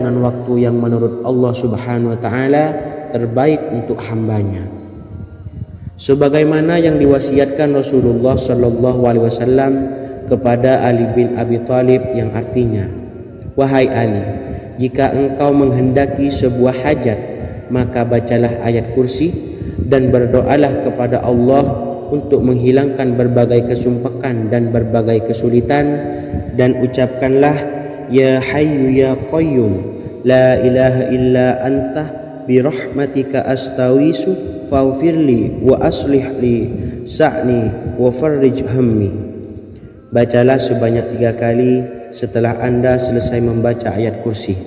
dengan waktu yang menurut Allah Subhanahu wa taala terbaik untuk hambanya. Sebagaimana yang diwasiatkan Rasulullah sallallahu alaihi wasallam kepada Ali bin Abi Thalib, yang artinya, "Wahai Ali, jika engkau menghendaki sebuah hajat, maka bacalah ayat kursi dan berdoalah kepada Allah untuk menghilangkan berbagai kesumpakan dan berbagai kesulitan, dan ucapkanlah, Ya Hayyu Ya Qayyum, La ilaha illa anta birahmatika astawisu faghfirli wa aslih li sa'ni wa farrij hammi." Bacalah sebanyak 3 kali setelah Anda selesai membaca ayat kursi.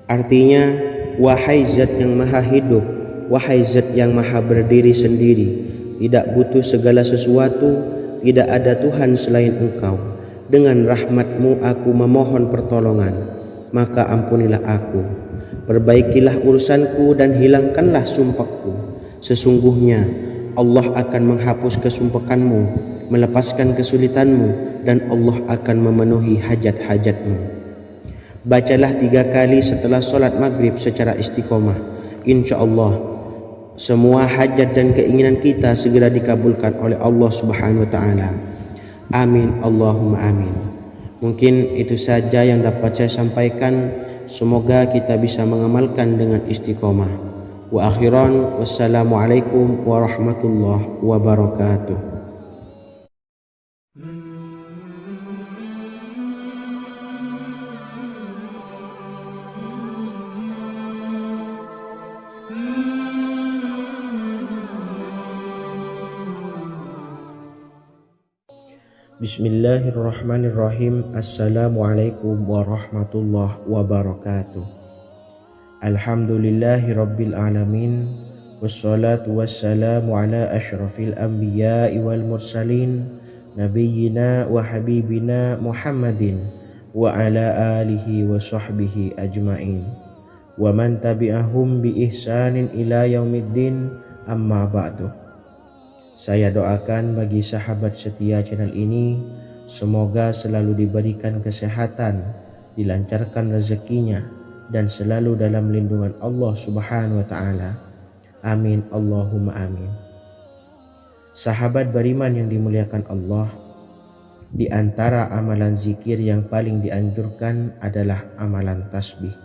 Artinya, wahai Zat yang maha hidup, wahai Zat yang maha berdiri sendiri, tidak butuh segala sesuatu, tidak ada Tuhan selain Engkau. Dengan rahmat-Mu aku memohon pertolongan, maka ampunilah aku. Perbaikilah urusanku dan hilangkanlah sumpahku. Sesungguhnya Allah akan menghapus kesumpakanmu, melepaskan kesulitanmu, dan Allah akan memenuhi hajat-hajatmu. Bacalah 3 kali setelah solat maghrib secara istiqomah. Insya Allah semua hajat dan keinginan kita segera dikabulkan oleh Allah Subhanahu wa taala. Amin Allahumma amin. Mungkin itu saja yang dapat saya sampaikan. Semoga kita bisa mengamalkan dengan istiqomah. Wa akhiran, wassalamualaikum warahmatullahi wabarakatuh. Bismillahirrahmanirrahim. Assalamualaikum warahmatullahi wabarakatuh. Alhamdulillahi rabbil alamin, wassalatu wassalamu ala ashrafil anbiya'i wal mursalin, nabiyyina wa habibina Muhammadin wa ala alihi wa sahbihi ajma'in, wa man tabi'ahum bi ihsanin ila yaumiddin, amma ba'du. Saya doakan bagi sahabat setia channel ini, semoga selalu diberikan kesehatan, dilancarkan rezekinya, dan selalu dalam lindungan Allah Subhanahu wa taala. Amin Allahumma amin. Sahabat beriman yang dimuliakan Allah, di antara amalan zikir yang paling dianjurkan adalah amalan tasbih,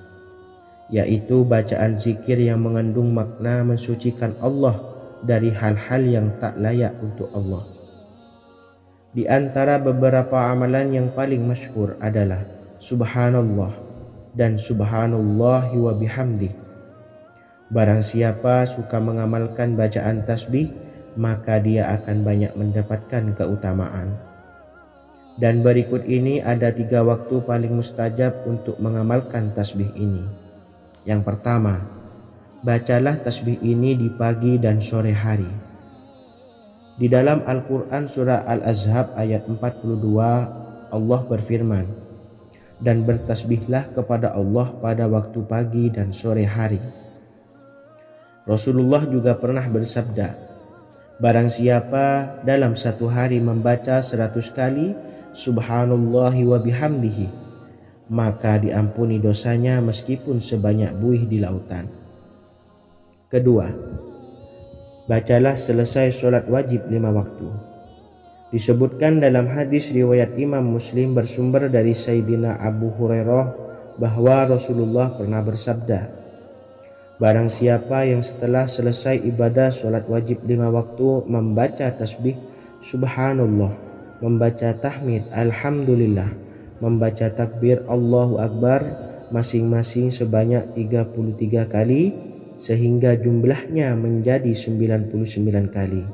yaitu bacaan zikir yang mengandung makna mensucikan Allah dari hal-hal yang tak layak untuk Allah. Di antara beberapa amalan yang paling masyhur adalah Subhanallah dan Subhanallahi wa bihamdi. Barang siapa suka mengamalkan bacaan tasbih, maka dia akan banyak mendapatkan keutamaan. Dan berikut ini ada 3 waktu paling mustajab untuk mengamalkan tasbih ini. Yang pertama, bacalah tasbih ini di pagi dan sore hari. Di dalam Al-Quran surah Al-Ahzab ayat 42, Allah berfirman, "Dan bertasbihlah kepada Allah pada waktu pagi dan sore hari." Rasulullah juga pernah bersabda, "Barang siapa dalam satu hari membaca 100 kali Subhanallahi wa bihamdihi, maka diampuni dosanya meskipun sebanyak buih di lautan." Kedua, bacalah selesai sholat wajib 5 waktu. Disebutkan dalam hadis riwayat Imam Muslim bersumber dari Sayyidina Abu Hurairah bahwa Rasulullah pernah bersabda, "Barang siapa yang setelah selesai ibadah sholat wajib 5 waktu membaca tasbih Subhanallah, membaca tahmid Alhamdulillah, membaca takbir Allahu Akbar masing-masing sebanyak 33 kali, sehingga jumlahnya menjadi 99 kali.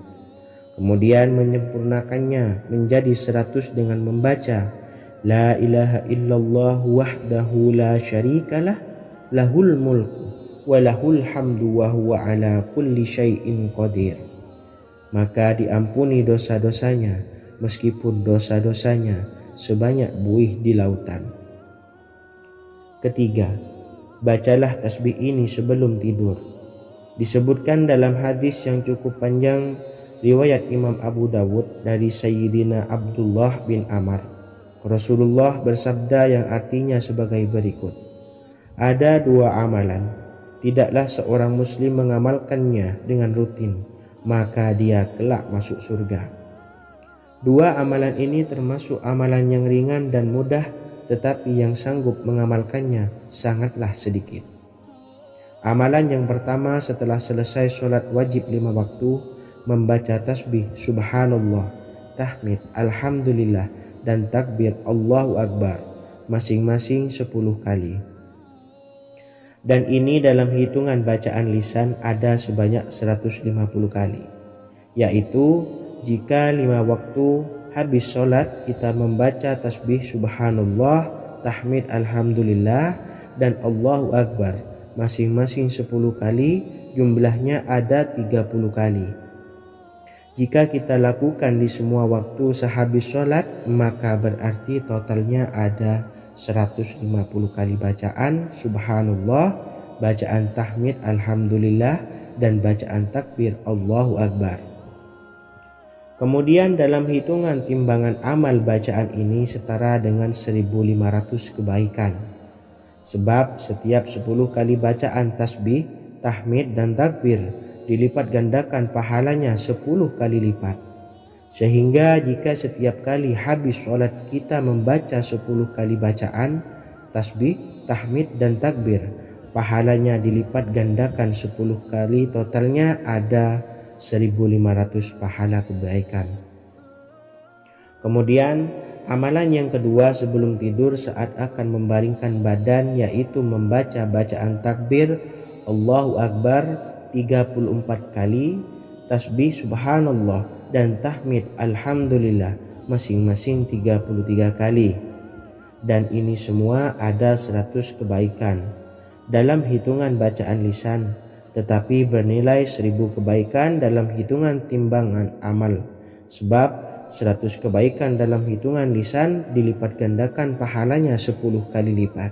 Kemudian menyempurnakannya menjadi 100 dengan membaca La ilaha illallah wahdahu la syarikalah, lahul mulku wa lahul hamdu wa huwa ala kulli syai'in qadir. Maka diampuni dosa-dosanya meskipun dosa-dosanya sebanyak buih di lautan. Ketiga, bacalah tasbih ini sebelum tidur. Disebutkan dalam hadis yang cukup panjang riwayat Imam Abu Dawud dari Sayyidina Abdullah bin Amr, Rasulullah bersabda yang artinya sebagai berikut, Ada dua amalan, tidaklah seorang muslim mengamalkannya dengan rutin, maka dia kelak masuk surga. Dua amalan ini termasuk amalan yang ringan dan mudah, tetapi yang sanggup mengamalkannya sangatlah sedikit. Amalan yang pertama setelah selesai sholat wajib 5 waktu, membaca tasbih subhanallah, tahmid, alhamdulillah, dan takbir Allahu Akbar masing-masing 10 kali. Dan ini dalam hitungan bacaan lisan ada sebanyak 150 kali, yaitu jika 5 waktu habis sholat kita membaca tasbih subhanallah, tahmid, alhamdulillah, dan Allahu Akbar masing-masing 10 kali, jumlahnya ada 30 kali. Jika kita lakukan di semua waktu sehabis sholat, maka berarti totalnya ada 150 kali bacaan subhanallah, bacaan tahmid alhamdulillah, dan bacaan takbir Allahu Akbar. Kemudian dalam hitungan timbangan amal bacaan ini setara dengan 1500 kebaikan. Sebab setiap 10 kali bacaan tasbih, tahmid, dan takbir dilipat gandakan pahalanya 10 kali lipat. Sehingga jika setiap kali habis sholat kita membaca 10 kali bacaan tasbih, tahmid, dan takbir, pahalanya dilipat gandakan 10 kali, totalnya ada 1500 pahala kebaikan. Kemudian amalan yang kedua sebelum tidur saat akan membaringkan badan, yaitu membaca bacaan takbir Allahu Akbar 34 kali, tasbih subhanallah, dan tahmid alhamdulillah masing-masing 33 kali. Dan ini semua ada 100 kebaikan dalam hitungan bacaan lisan, tetapi bernilai 1000 kebaikan dalam hitungan timbangan amal. Sebab 100 kebaikan dalam hitungan lisan dilipat gandakan pahalanya 10 kali lipat.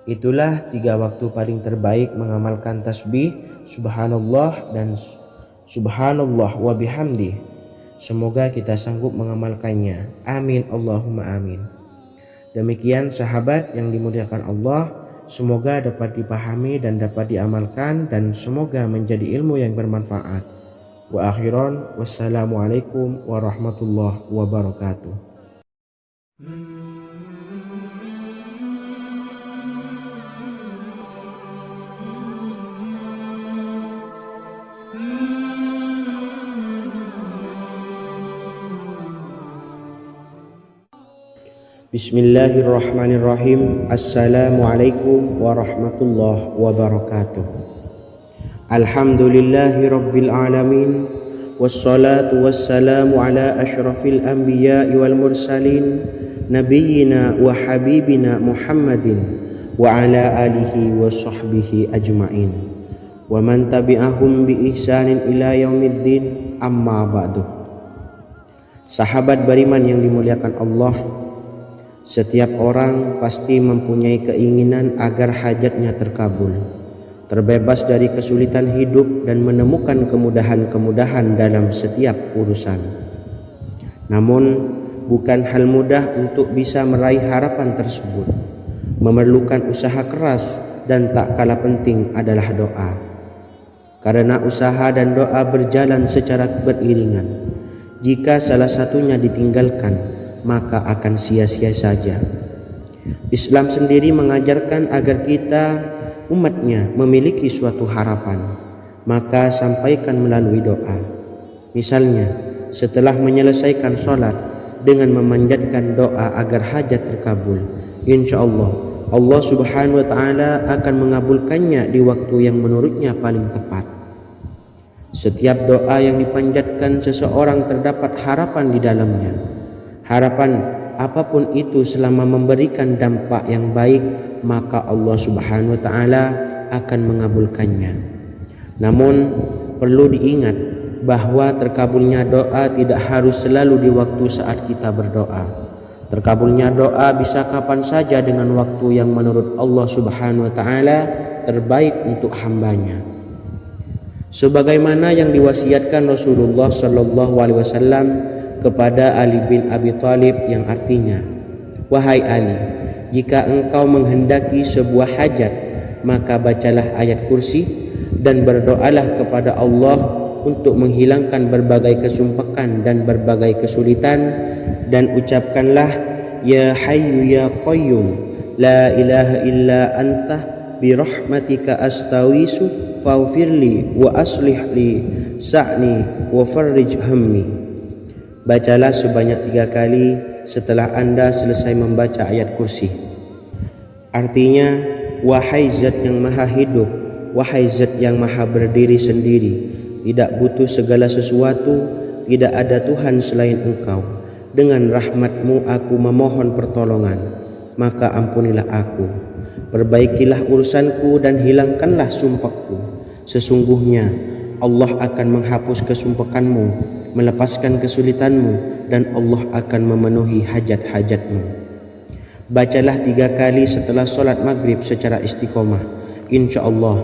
Itulah 3 waktu paling terbaik mengamalkan tasbih subhanallah dan subhanallah wa bihamdih. Semoga kita sanggup mengamalkannya. Amin Allahumma amin. Demikian sahabat yang dimuliakan Allah, semoga dapat dipahami dan dapat diamalkan, dan semoga menjadi ilmu yang bermanfaat. Wa akhiran, wassalamualaikum warahmatullahi wabarakatuh. Bismillahirrahmanirrahim. Assalamualaikum warahmatullahi wabarakatuh. Alhamdulillahi rabbil alamin, wassalatu wassalamu ala ashrafil anbiya'i wal mursalin, nabiyyina wa habibina Muhammadin wa ala alihi wa sahbihi ajma'in, wa man tabi'ahum bi ihsanin ila yaumiddin, amma ba'du. Sahabat beriman yang dimuliakan Allah, setiap orang pasti mempunyai keinginan agar hajatnya terkabul, terbebas dari kesulitan hidup, dan menemukan kemudahan-kemudahan dalam setiap urusan. Namun bukan hal mudah untuk bisa meraih harapan tersebut. Memerlukan usaha keras, dan tak kalah penting adalah doa. Karena usaha dan doa berjalan secara beriringan. Jika salah satunya ditinggalkan, maka akan sia-sia saja. Islam sendiri mengajarkan agar kita umatnya memiliki suatu harapan, maka sampaikan melalui doa. Misalnya setelah menyelesaikan sholat, dengan memanjatkan doa agar hajat terkabul, insya Allah subhanahu wa ta'ala akan mengabulkannya di waktu yang menurutnya paling tepat. Setiap doa yang dipanjatkan seseorang terdapat harapan di dalamnya. Harapan apapun itu selama memberikan dampak yang baik, maka Allah subhanahu wa ta'ala akan mengabulkannya. Namun perlu diingat bahwa terkabulnya doa tidak harus selalu di waktu saat kita berdoa. Terkabulnya doa bisa kapan saja dengan waktu yang menurut Allah subhanahu wa ta'ala terbaik untuk hambanya. Sebagaimana yang diwasiatkan Rasulullah sallallahu alaihi wasallam kepada Ali bin Abi Thalib, yang artinya, wahai Ali, jika engkau menghendaki sebuah hajat, maka bacalah ayat kursi dan berdoalah kepada Allah untuk menghilangkan berbagai kesumpakan dan berbagai kesulitan, dan ucapkanlah ya hayyu ya qayyum la ilaha illa anta birahmatika astawisu faghfirli wa aslih li sa'ni wa farrij hammi. Bacalah sebanyak 3 kali setelah Anda selesai membaca ayat kursi. Artinya, wahai zat yang maha hidup, wahai zat yang maha berdiri sendiri, tidak butuh segala sesuatu, tidak ada Tuhan selain Engkau. Dengan rahmat-Mu aku memohon pertolongan, maka ampunilah aku. Perbaikilah urusanku dan hilangkanlah sumpahku. Sesungguhnya Allah akan menghapus kesumpakanmu, melepaskan kesulitanmu, dan Allah akan memenuhi hajat-hajatmu. Bacalah 3 kali setelah solat maghrib secara istiqomah. Insya Allah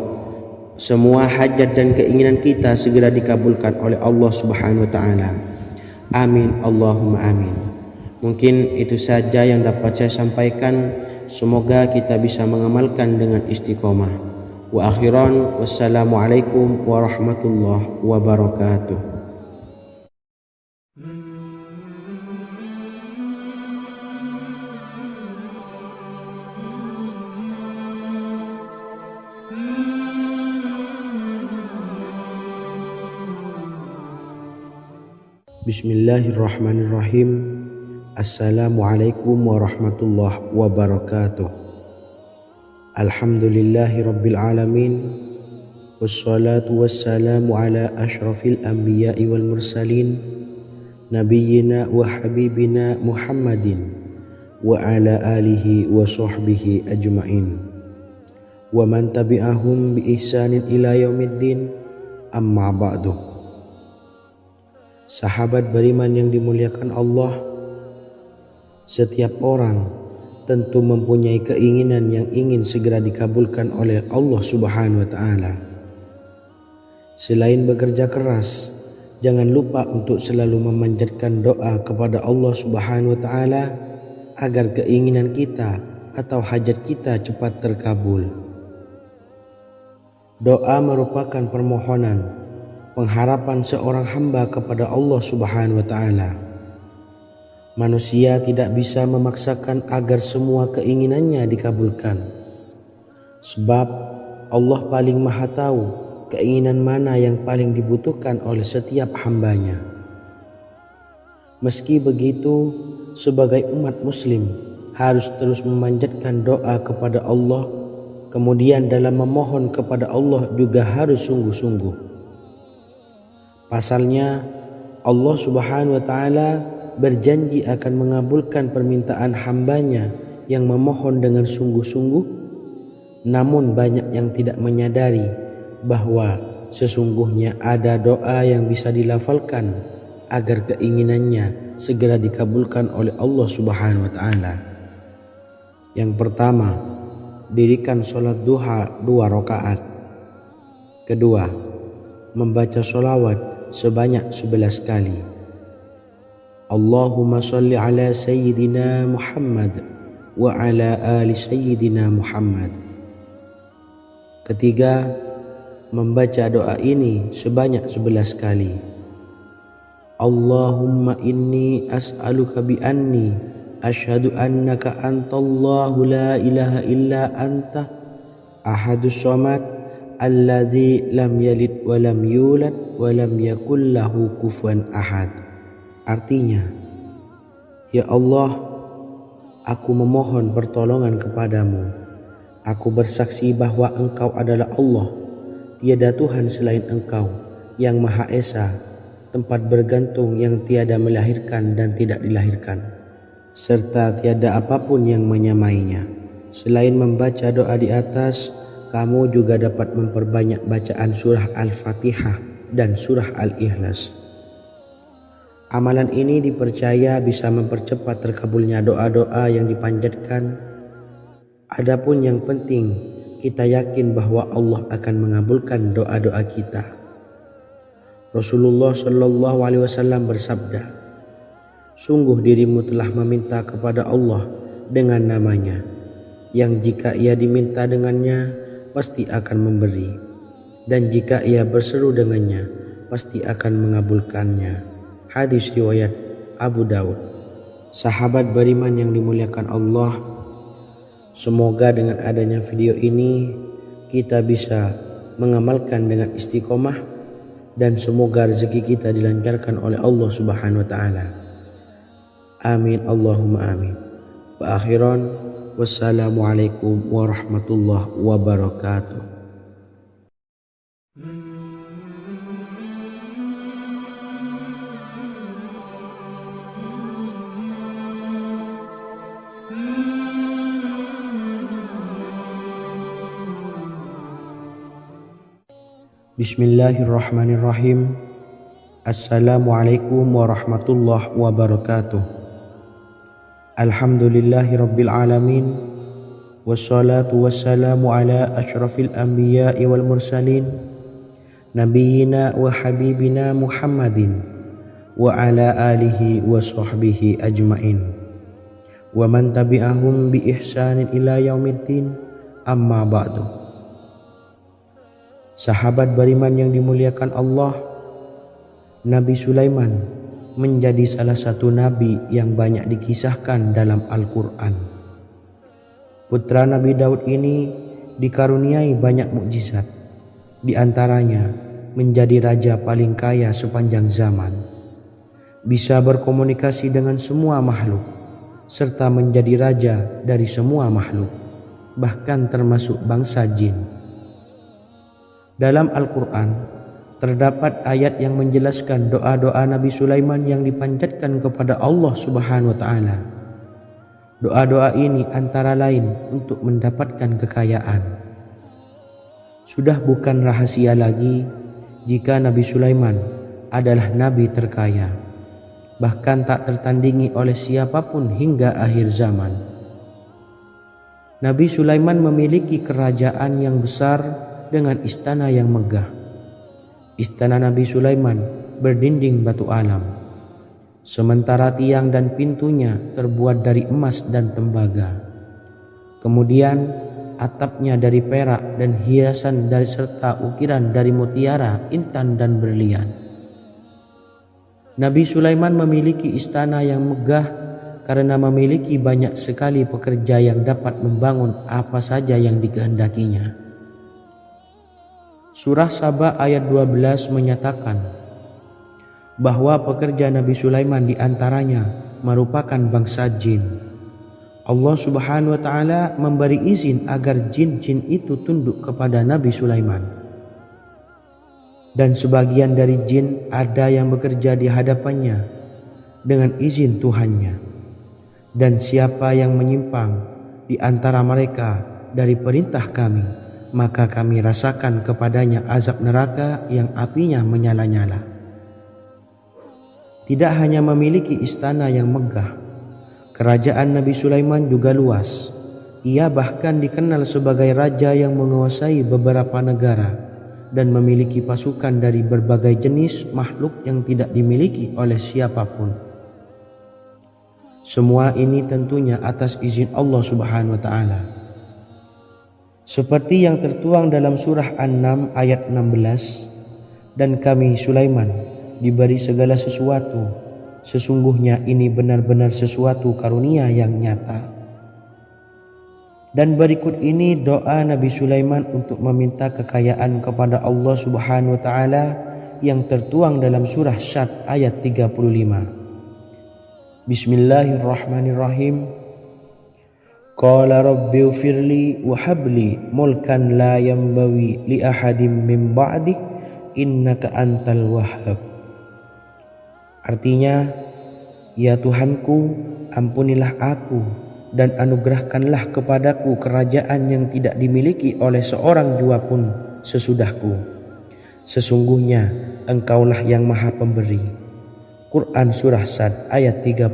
semua hajat dan keinginan kita segera dikabulkan oleh Allah Subhanahu wa Ta'ala. Amin Allahumma amin. Mungkin itu saja yang dapat saya sampaikan. Semoga kita bisa mengamalkan dengan istiqomah. Wa akhiran, wassalamualaikum warahmatullahi wabarakatuh. Bismillahirrahmanirrahim. Assalamualaikum warahmatullahi wabarakatuh. Alhamdulillahi rabbil alamin. Wassalatu wassalamu ala ashrafil anbiya'i wal mursalin, nabiyyina wa habibina Muhammadin wa ala alihi wa sahbihi ajma'in wa man tabi'ahum bi ihsanin ila yaumiddin, amma ba'du. Sahabat beriman yang dimuliakan Allah, setiap orang tentu mempunyai keinginan yang ingin segera dikabulkan oleh Allah Subhanahu wa Ta'ala. Selain bekerja keras, jangan lupa untuk selalu memanjatkan doa kepada Allah Subhanahu wa Ta'ala agar keinginan kita atau hajat kita cepat terkabul. Doa merupakan permohonan, pengharapan seorang hamba kepada Allah Subhanahu wa Ta'ala. Manusia tidak bisa memaksakan agar semua keinginannya dikabulkan, sebab Allah paling maha tahu keinginan mana yang paling dibutuhkan oleh setiap hambanya. Meski begitu, sebagai umat muslim harus terus memanjatkan doa kepada Allah, kemudian dalam memohon kepada Allah juga harus sungguh-sungguh. Pasalnya Allah Subhanahu wa Ta'ala berjanji akan mengabulkan permintaan hambanya yang memohon dengan sungguh-sungguh. Namun banyak yang tidak menyadari bahwa sesungguhnya ada doa yang bisa dilafalkan agar keinginannya segera dikabulkan oleh Allah Subhanahu wa Ta'ala. Yang pertama, dirikan sholat duha 2 rakaat. Kedua, membaca sholawat sebanyak 11 kali. Allahumma salli ala sayyidina Muhammad wa ala ali sayyidina Muhammad. Ketiga, membaca doa ini sebanyak 11 kali. Allahumma inni as'aluka bi anni asyhadu annaka antallahu la ilaha illa anta ahadus samad allazi lam yalid wa lam yulad wa lam yakul lahu kufuwan ahad. Artinya, ya Allah, aku memohon pertolongan kepadamu. Aku bersaksi bahwa Engkau adalah Allah, tiada Tuhan selain Engkau, yang Maha Esa, tempat bergantung yang tiada melahirkan dan tidak dilahirkan, serta tiada apapun yang menyamainya. Selain membaca doa di atas, kamu juga dapat memperbanyak bacaan surah Al-Fatihah dan surah Al-Ikhlas. Amalan ini dipercaya bisa mempercepat terkabulnya doa-doa yang dipanjatkan. Adapun yang penting, kita yakin bahwa Allah akan mengabulkan doa-doa kita. Rasulullah Shallallahu Alaihi Wasallam bersabda, sungguh dirimu telah meminta kepada Allah dengan namanya, yang jika ia diminta dengannya pasti akan memberi, dan jika ia berseru dengannya pasti akan mengabulkannya. Hadis riwayat Abu Daud. Sahabat beriman yang dimuliakan Allah, semoga dengan adanya video ini kita bisa mengamalkan dengan istiqomah, dan semoga rezeki kita dilancarkan oleh Allah Subhanahu wa taala. Amin Allahumma amin. Wa akhiran, wassalamualaikum warahmatullahi wabarakatuh. Bismillahirrahmanirrahim. Assalamualaikum warahmatullahi wabarakatuh. Alhamdulillahirabbil alamin, wassalatu wassalamu ala asyrafil anbiya'i wal mursalin, nabiyyina wa habibina Muhammadin wa ala alihi wa sahbihi ajmain, wa man tabi'ahum bi ihsanin ila yaumiddin, amma ba'du. Sahabat beriman yang dimuliakan Allah, Nabi Sulaiman menjadi salah satu nabi yang banyak dikisahkan dalam Al-Quran. Putra Nabi Daud ini dikaruniai banyak mukjizat, di antaranya menjadi raja paling kaya sepanjang zaman, bisa berkomunikasi dengan semua makhluk, serta menjadi raja dari semua makhluk, bahkan termasuk bangsa jin. Dalam Al-Quran terdapat ayat yang menjelaskan doa-doa Nabi Sulaiman yang dipanjatkan kepada Allah Subhanahu wa taala. Doa-doa ini antara lain untuk mendapatkan kekayaan. Sudah bukan rahasia lagi jika Nabi Sulaiman adalah nabi terkaya, bahkan tak tertandingi oleh siapapun hingga akhir zaman. Nabi Sulaiman memiliki kerajaan yang besar dengan istana yang megah. Istana Nabi Sulaiman berdinding batu alam, sementara tiang dan pintunya terbuat dari emas dan tembaga. Kemudian atapnya dari perak dan hiasan dari serta ukiran dari mutiara, intan dan berlian. Nabi Sulaiman memiliki istana yang megah karena memiliki banyak sekali pekerja yang dapat membangun apa saja yang dikehendakinya. Surah Saba ayat 12 menyatakan bahwa pekerja Nabi Sulaiman diantaranya merupakan bangsa jin. Allah Subhanahu wa taala memberi izin agar jin-jin itu tunduk kepada Nabi Sulaiman. Dan sebagian dari jin ada yang bekerja di hadapannya dengan izin Tuhannya. Dan siapa yang menyimpang di antara mereka dari perintah kami, maka kami rasakan kepadanya azab neraka yang apinya menyala-nyala. Tidak hanya memiliki istana yang megah, kerajaan Nabi Sulaiman juga luas. Ia bahkan dikenal sebagai raja yang menguasai beberapa negara dan memiliki pasukan dari berbagai jenis makhluk yang tidak dimiliki oleh siapapun. Semua ini tentunya atas izin Allah Subhanahu wa taala. Seperti yang tertuang dalam surah An-Naml ayat 16, dan kami Sulaiman diberi segala sesuatu, sesungguhnya ini benar-benar sesuatu karunia yang nyata. Dan berikut ini doa Nabi Sulaiman untuk meminta kekayaan kepada Allah Subhanahu wa taala yang tertuang dalam surah Syad ayat 35. Bismillahirrahmanirrahim. Qala rabbi ufirli wa habli mulkan la yanbawi li ahadim min ba'di innaka antal wahhab. Artinya, ya Tuhanku, ampunilah aku dan anugerahkanlah kepadaku kerajaan yang tidak dimiliki oleh seorang jua pun sesudahku. Sesungguhnya Engkaulah yang Maha Pemberi. Quran Surah Sad ayat 35.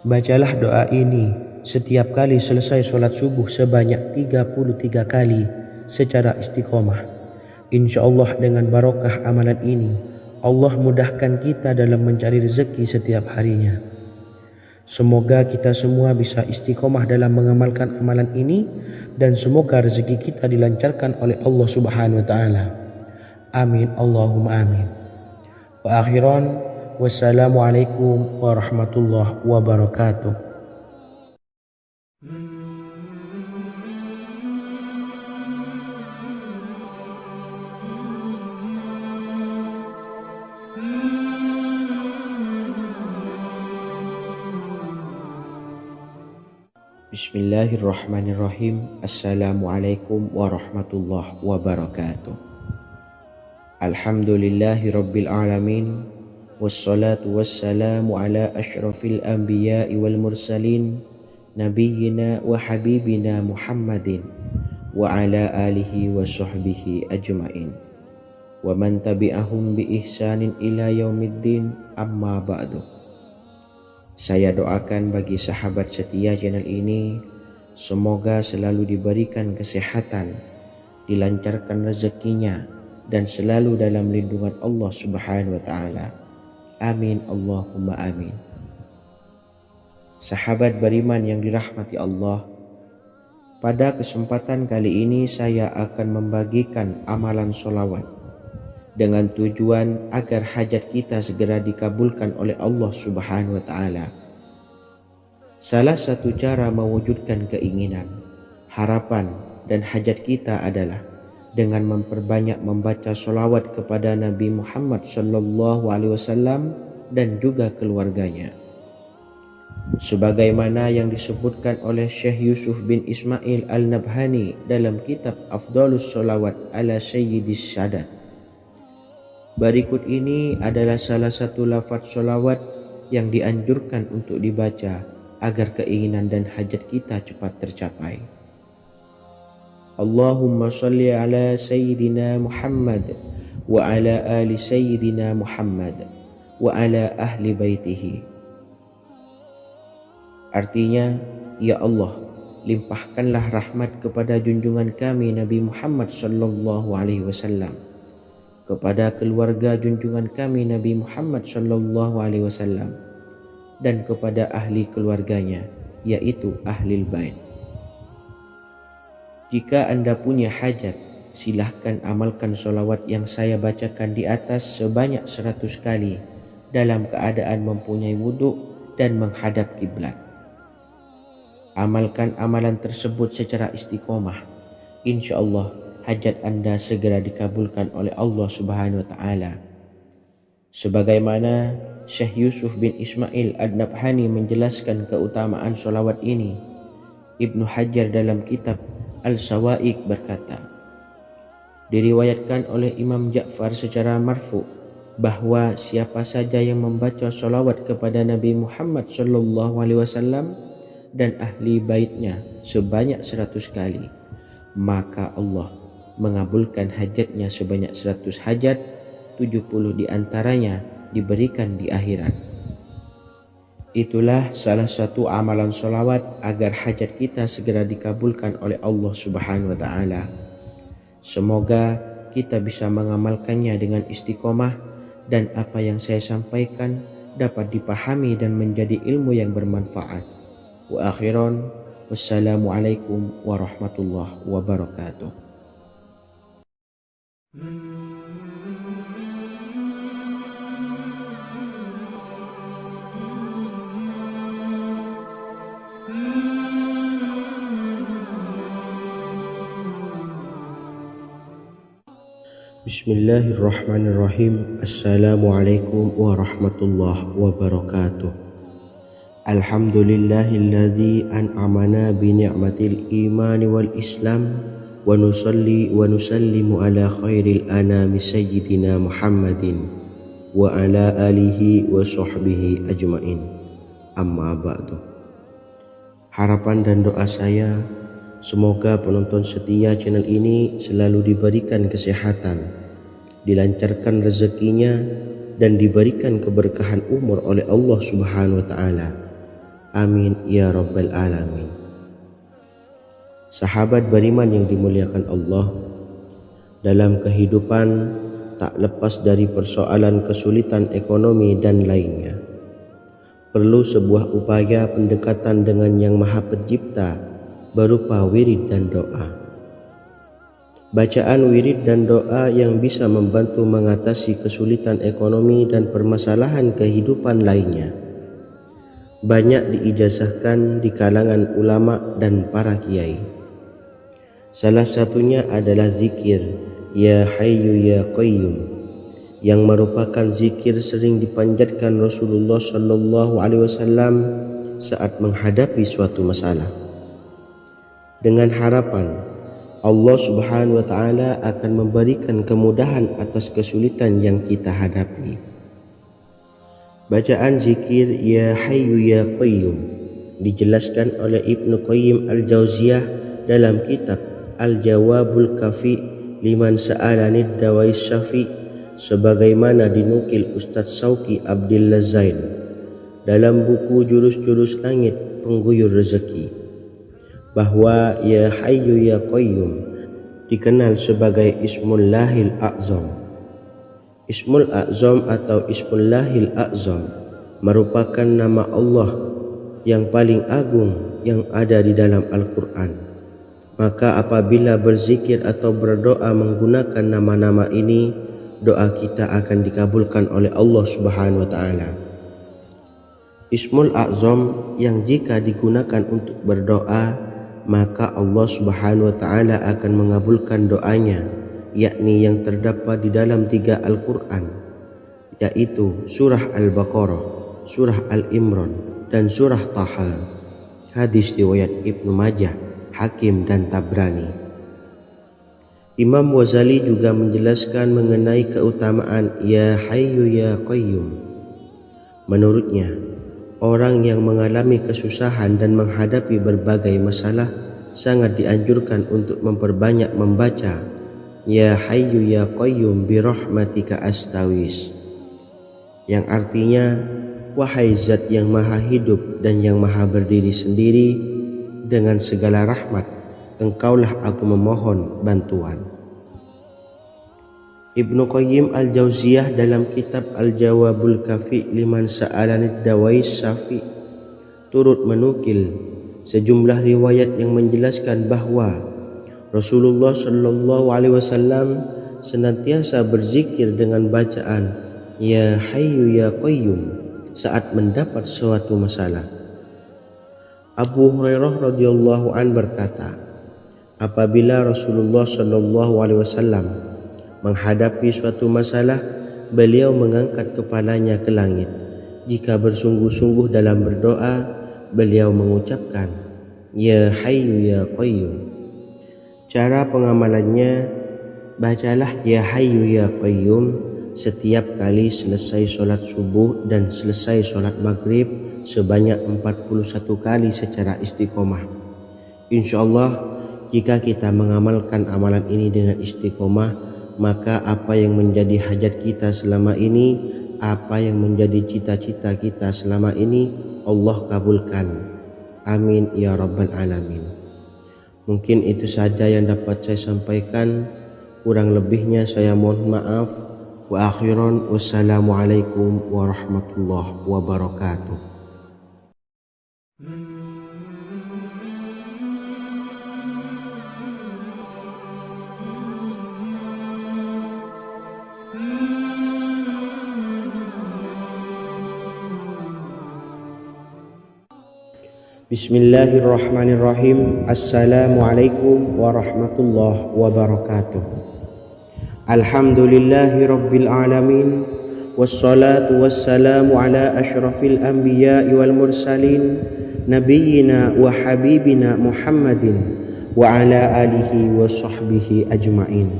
Bacalah doa ini setiap kali selesai sholat subuh sebanyak 33 kali secara istiqomah. Insya Allah dengan barokah amalan ini, Allah mudahkan kita dalam mencari rezeki setiap harinya. Semoga kita semua bisa istiqomah dalam mengamalkan amalan ini dan semoga rezeki kita dilancarkan oleh Allah Subhanahu wa taala. Amin Allahumma amin. Wa akhiran wassalamualaikum warahmatullahi wabarakatuh. Bismillahirrahmanirrahim. Assalamualaikum warahmatullahi wabarakatuh. Alhamdulillahi rabbil alamin. Wassalatu wassalamu ala ashrafil anbiya'i wal mursalin, nabiyyina wa habibina Muhammadin wa ala alihi wa sahbihi ajma'in wa man tabi'ahum bi ihsanin ila yaumiddin, amma ba'du. Saya doakan bagi sahabat setia channel ini, semoga selalu diberikan kesehatan, dilancarkan rezekinya, dan selalu dalam lindungan Allah Subhanahu wa taala. Amin Allahumma amin. Sahabat beriman yang dirahmati Allah, pada kesempatan kali ini saya akan membagikan amalan sholawat dengan tujuan agar hajat kita segera dikabulkan oleh Allah Subhanahu wa taala. Salah satu cara mewujudkan keinginan, harapan, dan hajat kita adalah dengan memperbanyak membaca sholawat kepada Nabi Muhammad SAW dan juga keluarganya. Sebagaimana yang disebutkan oleh Syekh Yusuf bin Ismail Al-Nabhani dalam kitab Afdhalus Sholawat ala Sayyidis Sadat. Berikut ini adalah salah satu lafaz sholawat yang dianjurkan untuk dibaca agar keinginan dan hajat kita cepat tercapai. Allahumma salli ala Sayyidina Muhammad wa ala ali Sayyidina Muhammad wa ala ahli baitihi. Artinya, ya Allah, limpahkanlah rahmat kepada junjungan kami Nabi Muhammad sallallahu alaihi wasallam, kepada keluarga junjungan kami Nabi Muhammad sallallahu alaihi wasallam, dan kepada ahli keluarganya, yaitu ahlil bait. Jika Anda punya hajat, silahkan amalkan sholawat yang saya bacakan di atas sebanyak 100 kali dalam keadaan mempunyai wudhu dan menghadap kiblat. Amalkan amalan tersebut secara istiqomah. Insya Allah hajat Anda segera dikabulkan oleh Allah Subhanahu wa taala. Sebagaimana Syekh Yusuf bin Ismail Ad-Nabhani menjelaskan keutamaan sholawat ini, Ibnu Hajar dalam kitab Al-Sawa'iq berkata, diriwayatkan oleh Imam Ja'far secara marfu bahwa siapa saja yang membaca sholawat kepada Nabi Muhammad SAW dan ahli baitnya sebanyak 100 kali, maka Allah mengabulkan hajatnya sebanyak 100 hajat, 70 diantaranya diberikan di akhirat. Itulah salah satu amalan sholawat agar hajat kita segera dikabulkan oleh Allah Subhanahu wa taala. Semoga kita bisa mengamalkannya dengan istiqomah dan apa yang saya sampaikan dapat dipahami dan menjadi ilmu yang bermanfaat. Wa akhiran wassalamualaikum warahmatullahi wabarakatuh. Bismillahirrahmanirrahim. Assalamualaikum warahmatullahi wabarakatuh. Alhamdulillahilladzi an'amana bi ni'matil iman wal islam wa nusalli wa nusallimu ala khairil anami sayyidina Muhammadin wa ala alihi wa sahbihi ajmain. Amma ba'du. Harapan dan doa saya, semoga penonton setia channel ini selalu diberikan kesehatan, dilancarkan rezekinya, dan diberikan keberkahan umur oleh Allah Subhanahu wa taala. Amin ya rabbal alamin. Sahabat beriman yang dimuliakan Allah, dalam kehidupan tak lepas dari persoalan kesulitan ekonomi dan lainnya. perlu sebuah upaya pendekatan dengan Yang Maha Pencipta berupa wirid dan doa. Bacaan wirid dan doa yang bisa membantu mengatasi kesulitan ekonomi dan permasalahan kehidupan lainnya banyak diijazahkan di kalangan ulama dan para kiai. Salah satunya adalah zikir Ya Hayyu Ya Qayyum, yang merupakan zikir sering dipanjatkan Rasulullah SAW saat menghadapi suatu masalah, dengan harapan Allah Subhanahu wa Ta'ala akan memberikan kemudahan atas kesulitan yang kita hadapi. Bacaan zikir Ya Hayyu Ya Qayyum dijelaskan oleh Ibnu Qayyim Al-Jauziyah dalam kitab Al-Jawabul Kafi liman sa'alanid dawais syafi, sebagaimana dinukil Ustadz Sauki Abdillah Zain dalam buku Jurus-Jurus Langit Pengguyur Rezeki, bahwa Ya Hayyu Ya Qayyum dikenal sebagai Ismullahil A'zam. Ismul A'zam atau Ismullahil A'zam merupakan nama Allah yang paling agung yang ada di dalam Al-Quran. Maka apabila berzikir atau berdoa menggunakan nama-nama ini, doa kita akan dikabulkan oleh Allah Subhanahu wa Ta'ala. Ismul A'zam yang jika digunakan untuk berdoa, maka Allah Subhanahu wa Ta'ala akan mengabulkan doanya, yakni yang terdapat di dalam 3 Al-Quran, yaitu surah Al-Baqarah, surah Al-Imran, dan surah Taha. Hadis riwayat Ibnu Majah, Hakim, dan Tabrani. Imam Ghazali juga menjelaskan mengenai keutamaan Ya Hayyu Ya Qayyum. Menurutnya, orang yang mengalami kesusahan dan menghadapi berbagai masalah sangat dianjurkan untuk memperbanyak membaca Ya Hayyu Ya Qayyum bi rahmatika astawis, yang artinya wahai zat yang maha hidup dan yang maha berdiri sendiri, dengan segala rahmat engkaulah aku memohon bantuan. Ibnu Qayyim Al-Jauziyah dalam kitab Al-Jawabul Kafi liman sa'alanid dawais syafi turut menukil sejumlah riwayat yang menjelaskan bahwa Rasulullah SAW senantiasa berzikir dengan bacaan Ya Hayyu Ya Qayyum saat mendapat suatu masalah. Abu Hurairah radhiyallahu an berkata, apabila Rasulullah SAW menghadapi suatu masalah, beliau mengangkat kepalanya ke langit. Jika bersungguh-sungguh dalam berdoa, beliau mengucapkan Ya Hayyu Ya Qayyum. Cara pengamalannya, bacalah Ya Hayyu Ya Qayyum setiap kali selesai sholat subuh dan selesai sholat maghrib sebanyak 41 kali secara istiqomah. Insyaallah, jika kita mengamalkan amalan ini dengan istiqomah, maka apa yang menjadi hajat kita selama ini, apa yang menjadi cita-cita kita selama ini, Allah kabulkan. Amin ya rabbal alamin. Mungkin itu saja yang dapat saya sampaikan. Kurang lebihnya saya mohon maaf. Wa akhiran, wassalamualaikum warahmatullahi wabarakatuh. Bismillahirrahmanirrahim. Assalamualaikum warahmatullahi wabarakatuh. Alhamdulillahi rabbil alamin, wassalatu wassalamu ala asyrafil anbiya'i wal mursalin, nabiyyina wa habibina Muhammadin wa ala alihi wa sahbihi ajma'in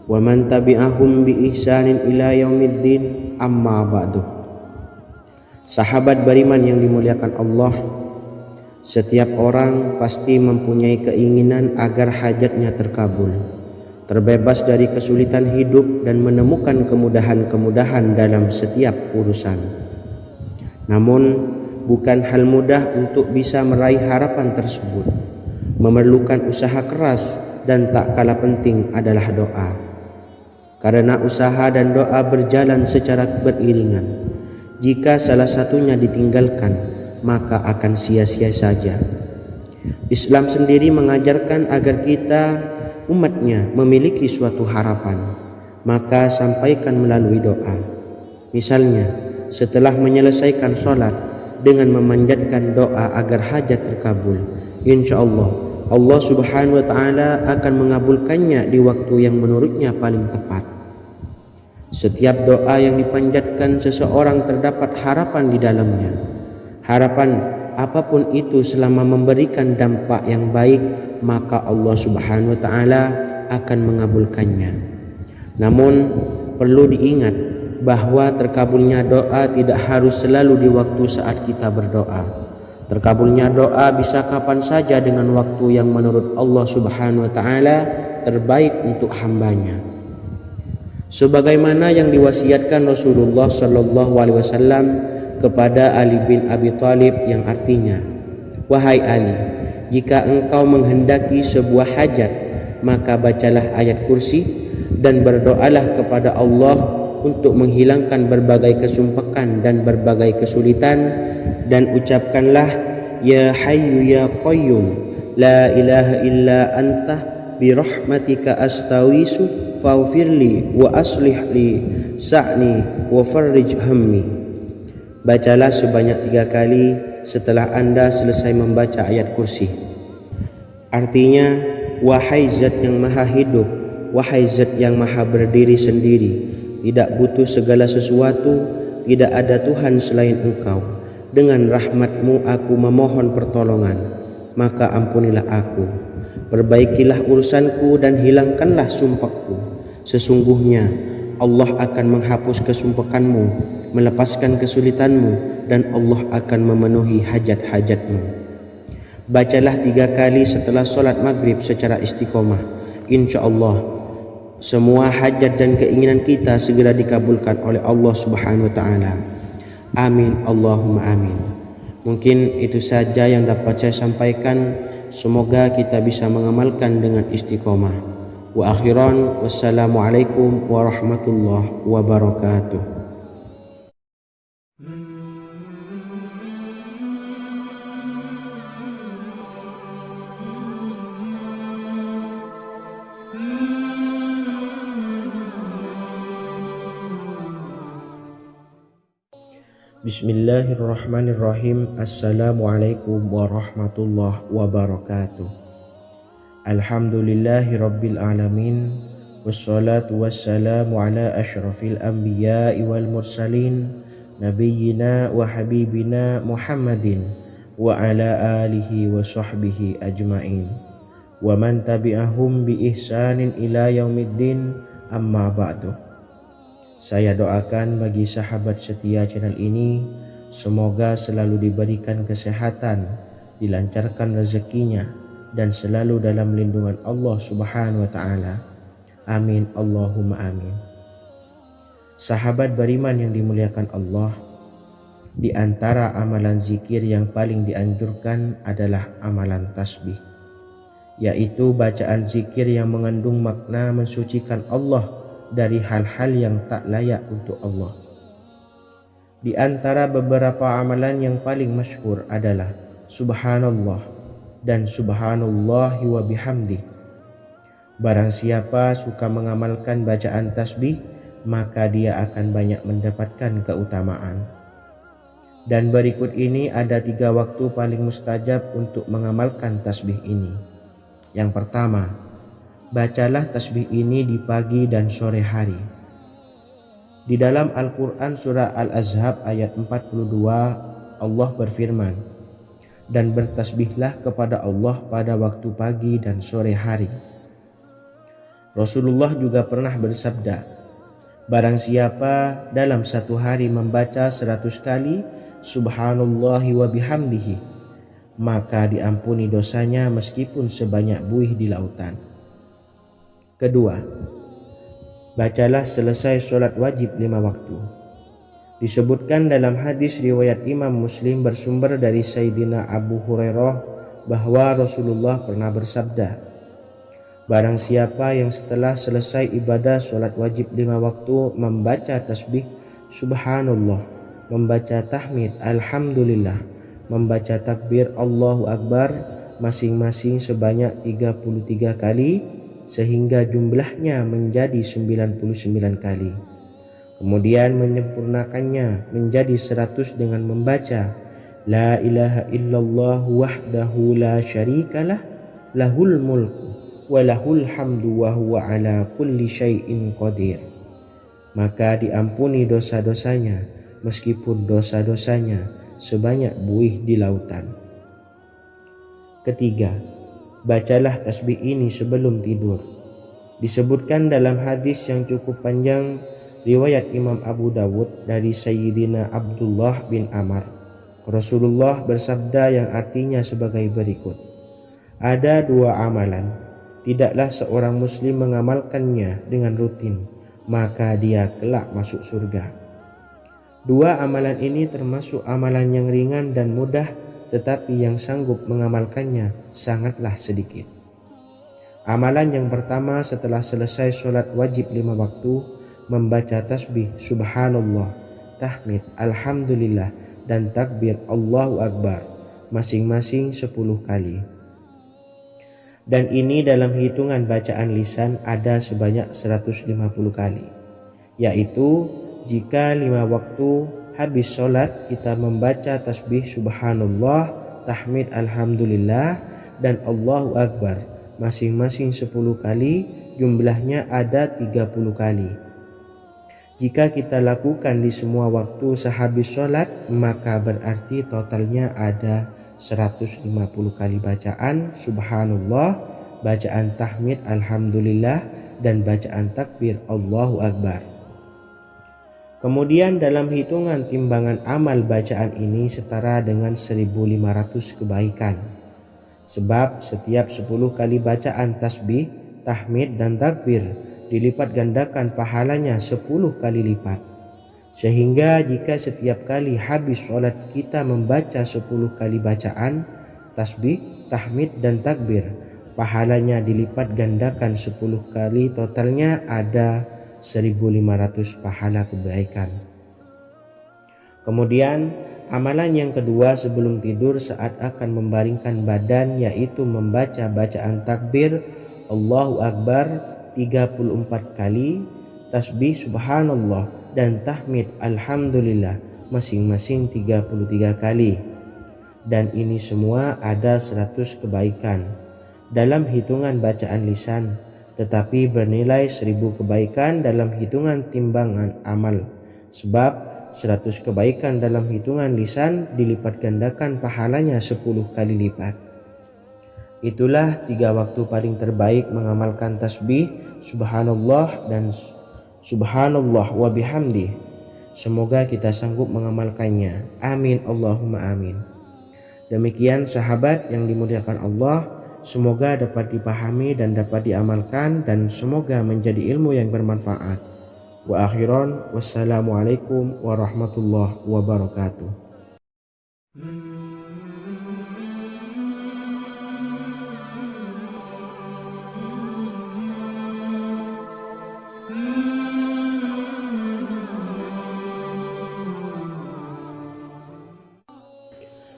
wa man tabi'ahum bi ihsanin ila yaumiddin, amma ba'du. Sahabat beriman yang dimuliakan Allah, setiap orang pasti mempunyai keinginan agar hajatnya terkabul, terbebas dari kesulitan hidup dan menemukan kemudahan-kemudahan dalam setiap urusan. Namun, bukan hal mudah untuk bisa meraih harapan tersebut. Memerlukan usaha keras dan tak kalah penting adalah doa. Karena usaha dan doa berjalan secara beriringan. Jika salah satunya ditinggalkan, maka akan sia-sia saja. Islam sendiri mengajarkan agar kita umatnya memiliki suatu harapan, maka sampaikan melalui doa. Misalnya, setelah menyelesaikan sholat dengan memanjatkan doa agar hajat terkabul, insya Allah Subhanahu wa Ta'ala akan mengabulkannya di waktu yang menurutnya paling tepat. Setiap doa yang dipanjatkan seseorang terdapat harapan di dalamnya. Harapan apapun itu selama memberikan dampak yang baik, maka Allah Subhanahu wa Ta'ala akan mengabulkannya. Namun perlu diingat bahwa terkabulnya doa tidak harus selalu di waktu saat kita berdoa. Terkabulnya doa bisa kapan saja dengan waktu yang menurut Allah Subhanahu wa Ta'ala terbaik untuk hambanya. Sebagaimana yang diwasiatkan Rasulullah sallallahu alaihi wasallam kepada Ali bin Abi Thalib yang artinya, "Wahai Ali, jika engkau menghendaki sebuah hajat, maka bacalah ayat kursi dan berdoalah kepada Allah untuk menghilangkan berbagai kesumpakan dan berbagai kesulitan, dan ucapkanlah, Ya Hayyu Ya Qayyum, La ilaha illa anta birahmatika astawisu faghfirli wa aslih li sa'ni wa farrij hammi." Bacalah sebanyak 3 kali setelah Anda selesai membaca ayat kursi. Artinya, wahai zat yang maha hidup, wahai zat yang maha berdiri sendiri, tidak butuh segala sesuatu, tidak ada Tuhan selain Engkau. Dengan rahmat-Mu aku memohon pertolongan, maka ampunilah aku. Perbaikilah urusanku dan hilangkanlah sumpahku. Sesungguhnya Allah akan menghapus kesumpahanmu, melepaskan kesulitanmu, dan Allah akan memenuhi hajat-hajatmu. Bacalah 3 kali setelah sholat maghrib secara istiqomah. Insya Allah semua hajat dan keinginan kita segera dikabulkan oleh Allah Subhanahu wa Ta'ala. Amin Allahumma amin. Mungkin itu saja yang dapat saya sampaikan. Semoga kita bisa mengamalkan dengan istiqomah. Wa akhiran, wassalamualaikum warahmatullahi wabarakatuh. Bismillahirrahmanirrahim. Assalamualaikum warahmatullahi wabarakatuh. Alhamdulillahi rabbil alamin, wassalatu wassalamu ala ashrafil anbiya'i wal mursalin, nabiyyina wa habibina Muhammadin wa ala alihi wa sahbihi ajma'in, wa man tabi'ahum bi ihsanin ila yaumiddin, amma ba'du. Saya doakan bagi sahabat setia channel ini, semoga selalu diberikan kesehatan, dilancarkan rezekinya, dan selalu dalam lindungan Allah Subhanahu wa Ta'ala. Amin Allahumma amin. Sahabat beriman yang dimuliakan Allah, di antara amalan zikir yang paling dianjurkan adalah amalan tasbih, yaitu bacaan zikir yang mengandung makna mensucikan Allah dari hal-hal yang tak layak untuk Allah. Di antara beberapa amalan yang paling masyhur adalah Subhanallah dan Subhanallahi wa bihamdih. Barang siapa suka mengamalkan bacaan tasbih, maka dia akan banyak mendapatkan keutamaan. Dan berikut ini ada 3 waktu paling mustajab untuk mengamalkan tasbih ini. Yang pertama, bacalah tasbih ini di pagi dan sore hari. Di dalam Al-Quran surah Al-Ahzab ayat 42, Allah berfirman, "Dan bertasbihlah kepada Allah pada waktu pagi dan sore hari." Rasulullah juga pernah bersabda, barang siapa dalam satu hari membaca 100 kali Subhanallahi wa bihamdihi, maka diampuni dosanya meskipun sebanyak buih di lautan. Kedua, bacalah selesai sholat wajib 5 waktu. Disebutkan dalam hadis riwayat Imam Muslim bersumber dari Sayyidina Abu Hurairah bahwa Rasulullah pernah bersabda, barang siapa yang setelah selesai ibadah sholat wajib 5 waktu membaca tasbih Subhanallah, membaca tahmid alhamdulillah, membaca takbir Allahu Akbar masing-masing sebanyak 33 kali sehingga jumlahnya menjadi 99 kali. Kemudian menyempurnakannya menjadi 100 dengan membaca La ilaha illallah wahdahu la syarikalah lahul mulku wa lahul hamdu wa huwa ala kulli syai'in qadir. Maka diampuni dosa-dosanya meskipun dosa-dosanya sebanyak buih di lautan. Ketiga, bacalah tasbih ini sebelum tidur. Disebutkan dalam hadis yang cukup panjang riwayat Imam Abu Dawud dari Sayyidina Abdullah bin Amr, Rasulullah bersabda yang artinya sebagai berikut. Ada 2 amalan, tidaklah seorang muslim mengamalkannya dengan rutin, maka dia kelak masuk surga. 2 amalan ini termasuk amalan yang ringan dan mudah, tetapi yang sanggup mengamalkannya sangatlah sedikit. Amalan yang pertama setelah selesai sholat wajib 5 waktu, membaca tasbih subhanallah, tahmid alhamdulillah, dan takbir Allahu Akbar masing-masing 10 kali. Dan ini dalam hitungan bacaan lisan ada sebanyak 150 kali, yaitu jika 5 waktu habis sholat kita membaca tasbih subhanallah, tahmid alhamdulillah, dan Allahu Akbar masing-masing 10 kali, jumlahnya ada 30 kali. Jika kita lakukan di semua waktu sehabis sholat, maka berarti totalnya ada 150 kali bacaan subhanallah, bacaan tahmid alhamdulillah, dan bacaan takbir Allahu Akbar. Kemudian dalam hitungan timbangan amal bacaan ini setara dengan 1500 kebaikan. Sebab setiap 10 kali bacaan tasbih, tahmid, dan takbir dilipat gandakan pahalanya 10 kali lipat. Sehingga jika setiap kali habis sholat kita membaca 10 kali bacaan tasbih, tahmid, dan takbir, pahalanya dilipat gandakan 10 kali, totalnya ada 1500 pahala kebaikan. Kemudian amalan yang kedua sebelum tidur saat akan membaringkan badan, yaitu membaca bacaan takbir Allahu Akbar 34 kali, tasbih subhanallah, dan tahmid alhamdulillah masing-masing 33 kali. Dan ini semua ada 100 kebaikan dalam hitungan bacaan lisan, tetapi bernilai 1000 kebaikan dalam hitungan timbangan amal. Sebab 100 kebaikan dalam hitungan lisan dilipat gandakan pahalanya 10 kali lipat. Itulah 3 waktu paling terbaik mengamalkan tasbih subhanallah dan subhanallah wa bihamdih. Semoga kita sanggup mengamalkannya. Amin Allahumma amin. Demikian sahabat yang dimuliakan Allah, semoga dapat dipahami dan dapat diamalkan, dan semoga menjadi ilmu yang bermanfaat. Wa akhiran, wassalamualaikum warahmatullahi wabarakatuh.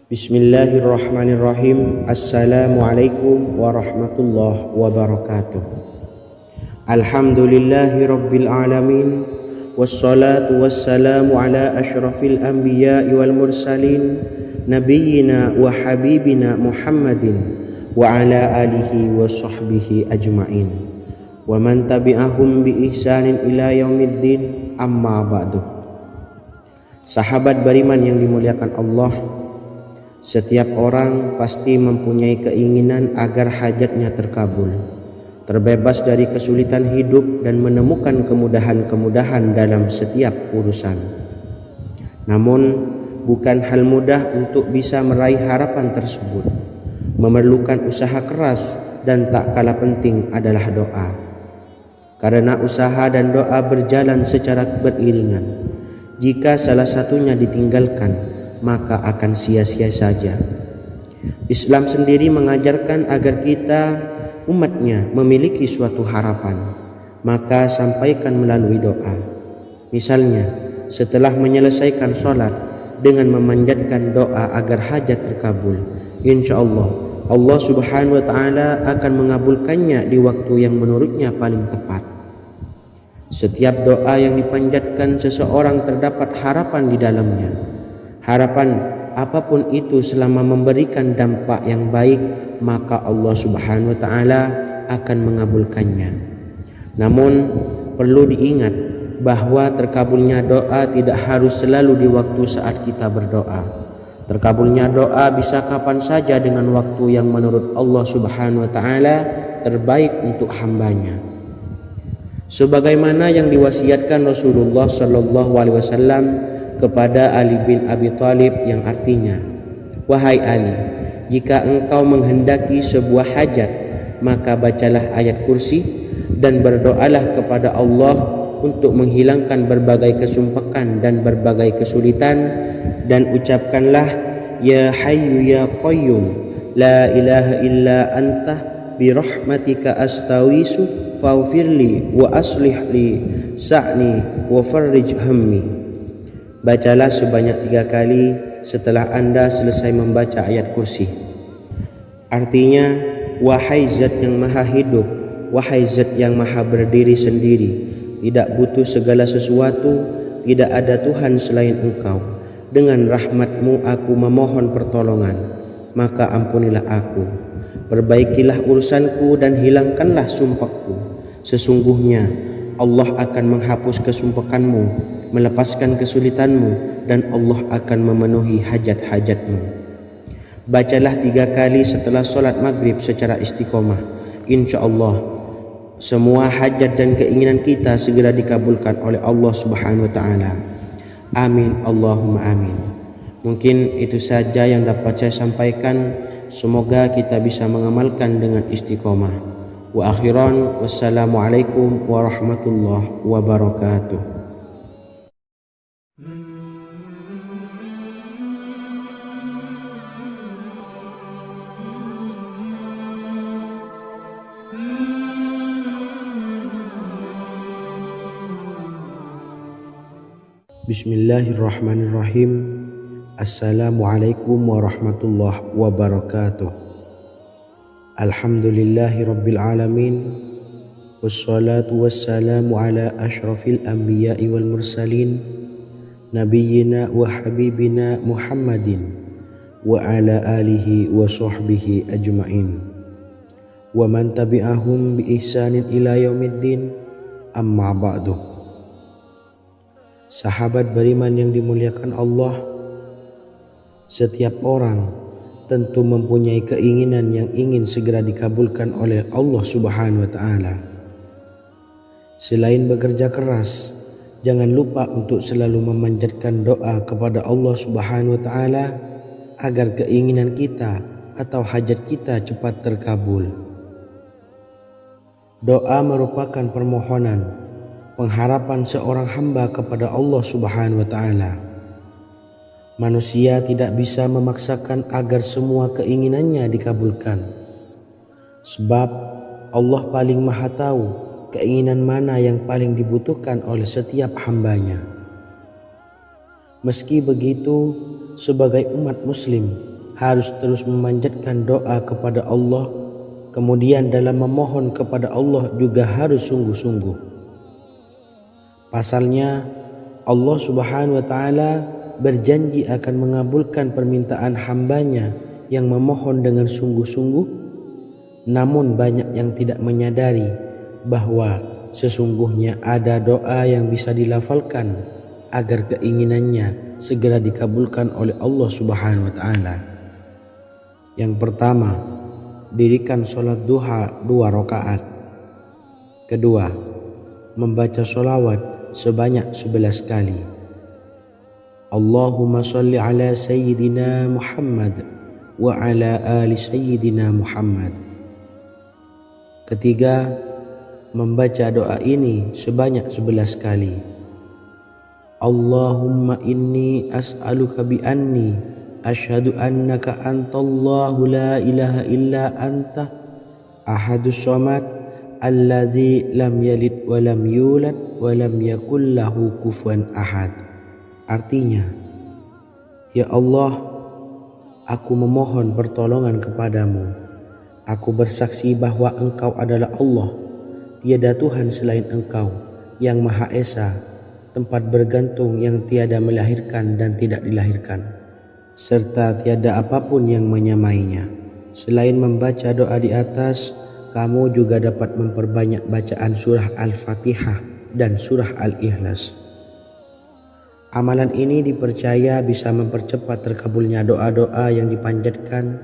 Bismillahirrahmanirrahim. Assalamualaikum warahmatullahi wabarakatuh. Alhamdulillahi rabbil alamin, wassalatu wassalamu ala ashrafil anbiya'i wal mursalin, nabiyyina wa habibina Muhammadin wa ala alihi wa sahbihi ajma'in, wa man tabi'ahum bi ihsanin ila yaumiddin, amma ba'du. Sahabat beriman yang dimuliakan Allah, setiap orang pasti mempunyai keinginan agar hajatnya terkabul, terbebas dari kesulitan hidup, dan menemukan kemudahan-kemudahan dalam setiap urusan. Namun, bukan hal mudah untuk bisa meraih harapan tersebut. Memerlukan usaha keras, dan tak kalah penting adalah doa. Karena usaha dan doa berjalan secara beriringan. Jika salah satunya ditinggalkan, maka akan sia-sia saja. Islam sendiri mengajarkan agar kita umatnya memiliki suatu harapan, maka sampaikan melalui doa. Misalnya, setelah menyelesaikan sholat dengan memanjatkan doa agar hajat terkabul, insyaallah Allah Subhanahu wa taala akan mengabulkannya di waktu yang menurutnya paling tepat. Setiap doa yang dipanjatkan seseorang terdapat harapan di dalamnya. Harapan apapun itu selama memberikan dampak yang baik, maka Allah Subhanahu wa taala akan mengabulkannya. Namun perlu diingat bahwa terkabulnya doa tidak harus selalu di waktu saat kita berdoa. Terkabulnya doa bisa kapan saja dengan waktu yang menurut Allah Subhanahu wa taala terbaik untuk hambanya. Sebagaimana yang diwasiatkan Rasulullah sallallahu alaihi wasallam kepada Ali bin Abi Thalib yang artinya, "Wahai Ali, jika engkau menghendaki sebuah hajat, maka bacalah ayat kursi dan berdoalah kepada Allah untuk menghilangkan berbagai kesumpakan dan berbagai kesulitan, dan ucapkanlah ya hayyu ya qayyum la ilaha illa anta bi rahmatika astawisu faghfirli wa aslih li sa'ni wa farrij hammi." Bacalah sebanyak 3 kali setelah Anda selesai membaca ayat kursi. Artinya, wahai zat yang maha hidup, wahai zat yang maha berdiri sendiri, tidak butuh segala sesuatu, tidak ada Tuhan selain Engkau. Dengan rahmat-Mu aku memohon pertolongan, maka ampunilah aku. Perbaikilah urusanku dan hilangkanlah sumpahku. Sesungguhnya Allah akan menghapus kesumpakanmu, melepaskan kesulitanmu, dan Allah akan memenuhi hajat-hajatmu. Bacalah 3 kali setelah solat maghrib secara istiqomah. InsyaAllah semua hajat dan keinginan kita segera dikabulkan oleh Allah Subhanahu wa taala. Amin Allahumma amin. Mungkin itu saja yang dapat saya sampaikan. Semoga kita bisa mengamalkan dengan istiqomah. Wa akhiran, wassalamualaikum warahmatullahi wabarakatuh. Bismillahirrahmanirrahim. Assalamualaikum warahmatullahi wabarakatuh. Alhamdulillahi rabbil alamin. Wassalatu wassalamu ala ashrafil anbiya'i wal mursalin, nabiyyina wa habibina Muhammadin wa ala alihi wa sahbihi ajma'in wa man tabi'ahum bi ihsanin ila yaumiddin, amma ba'du. Sahabat beriman yang dimuliakan Allah, setiap orang tentu mempunyai keinginan yang ingin segera dikabulkan oleh Allah Subhanahu wa taala. Selain bekerja keras, jangan lupa untuk selalu memanjatkan doa kepada Allah Subhanahu wa taala agar keinginan kita atau hajat kita cepat terkabul. Doa merupakan permohonan, pengharapan seorang hamba kepada Allah Subhanahu wa taala. Manusia tidak bisa memaksakan agar semua keinginannya dikabulkan, sebab Allah paling maha tahu keinginan mana yang paling dibutuhkan oleh setiap hambanya. Meski begitu, sebagai umat muslim harus terus memanjatkan doa kepada Allah, kemudian dalam memohon kepada Allah juga harus sungguh-sungguh. Pasalnya Allah Subhanahu wa taala berjanji akan mengabulkan permintaan hambanya yang memohon dengan sungguh-sungguh. Namun banyak yang tidak menyadari bahwa sesungguhnya ada doa yang bisa dilafalkan agar keinginannya segera dikabulkan oleh Allah Subhanahu wa taala. Yang pertama, dirikan sholat duha 2 rakaat. Kedua, membaca sholawat sebanyak 11 kali. Allahumma salli ala Sayyidina Muhammad wa ala ali Sayyidina Muhammad. Ketiga, membaca doa ini sebanyak 11 kali. Allahumma inni as'aluka bi anni asyhadu annaka antallahu la ilaha illa anta ahadus samad allazi lam yalid wa lam yulad wa lam yakul lahu kufuwan ahad. Artinya, ya Allah, aku memohon pertolongan kepadamu. Aku bersaksi bahwa Engkau adalah Allah, tiada Tuhan selain Engkau, yang Maha Esa, tempat bergantung yang tiada melahirkan dan tidak dilahirkan, serta tiada apapun yang menyamainya. Selain membaca doa di atas, kamu juga dapat memperbanyak bacaan surah Al-Fatihah dan surah Al-Ikhlas. Amalan ini dipercaya bisa mempercepat terkabulnya doa-doa yang dipanjatkan.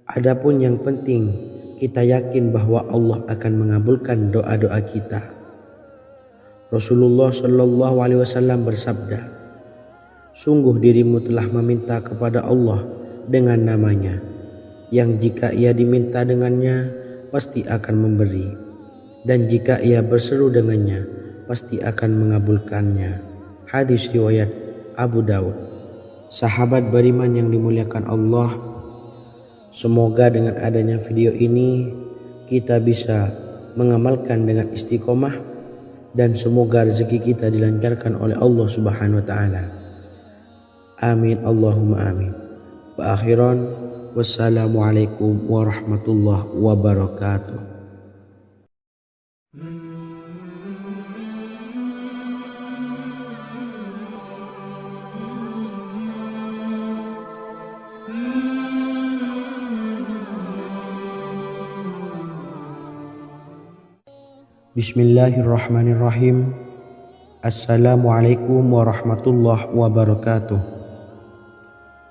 Adapun yang penting, kita yakin bahwa Allah akan mengabulkan doa-doa kita. Rasulullah Shallallahu Alaihi Wasallam bersabda, sungguh dirimu telah meminta kepada Allah dengan namanya, yang jika ia diminta dengannya, pasti akan memberi, dan jika ia berseru dengannya, pasti akan mengabulkannya. Hadis riwayat Abu Daud. Sahabat beriman yang dimuliakan Allah, semoga dengan adanya video ini kita bisa mengamalkan dengan istiqomah, dan semoga rezeki kita dilancarkan oleh Allah Subhanahu wa taala. Amin Allahumma amin. Wa akhiran, wassalamualaikum warahmatullahi wabarakatuh. Bismillahirrahmanirrahim. Assalamualaikum warahmatullahi wabarakatuh.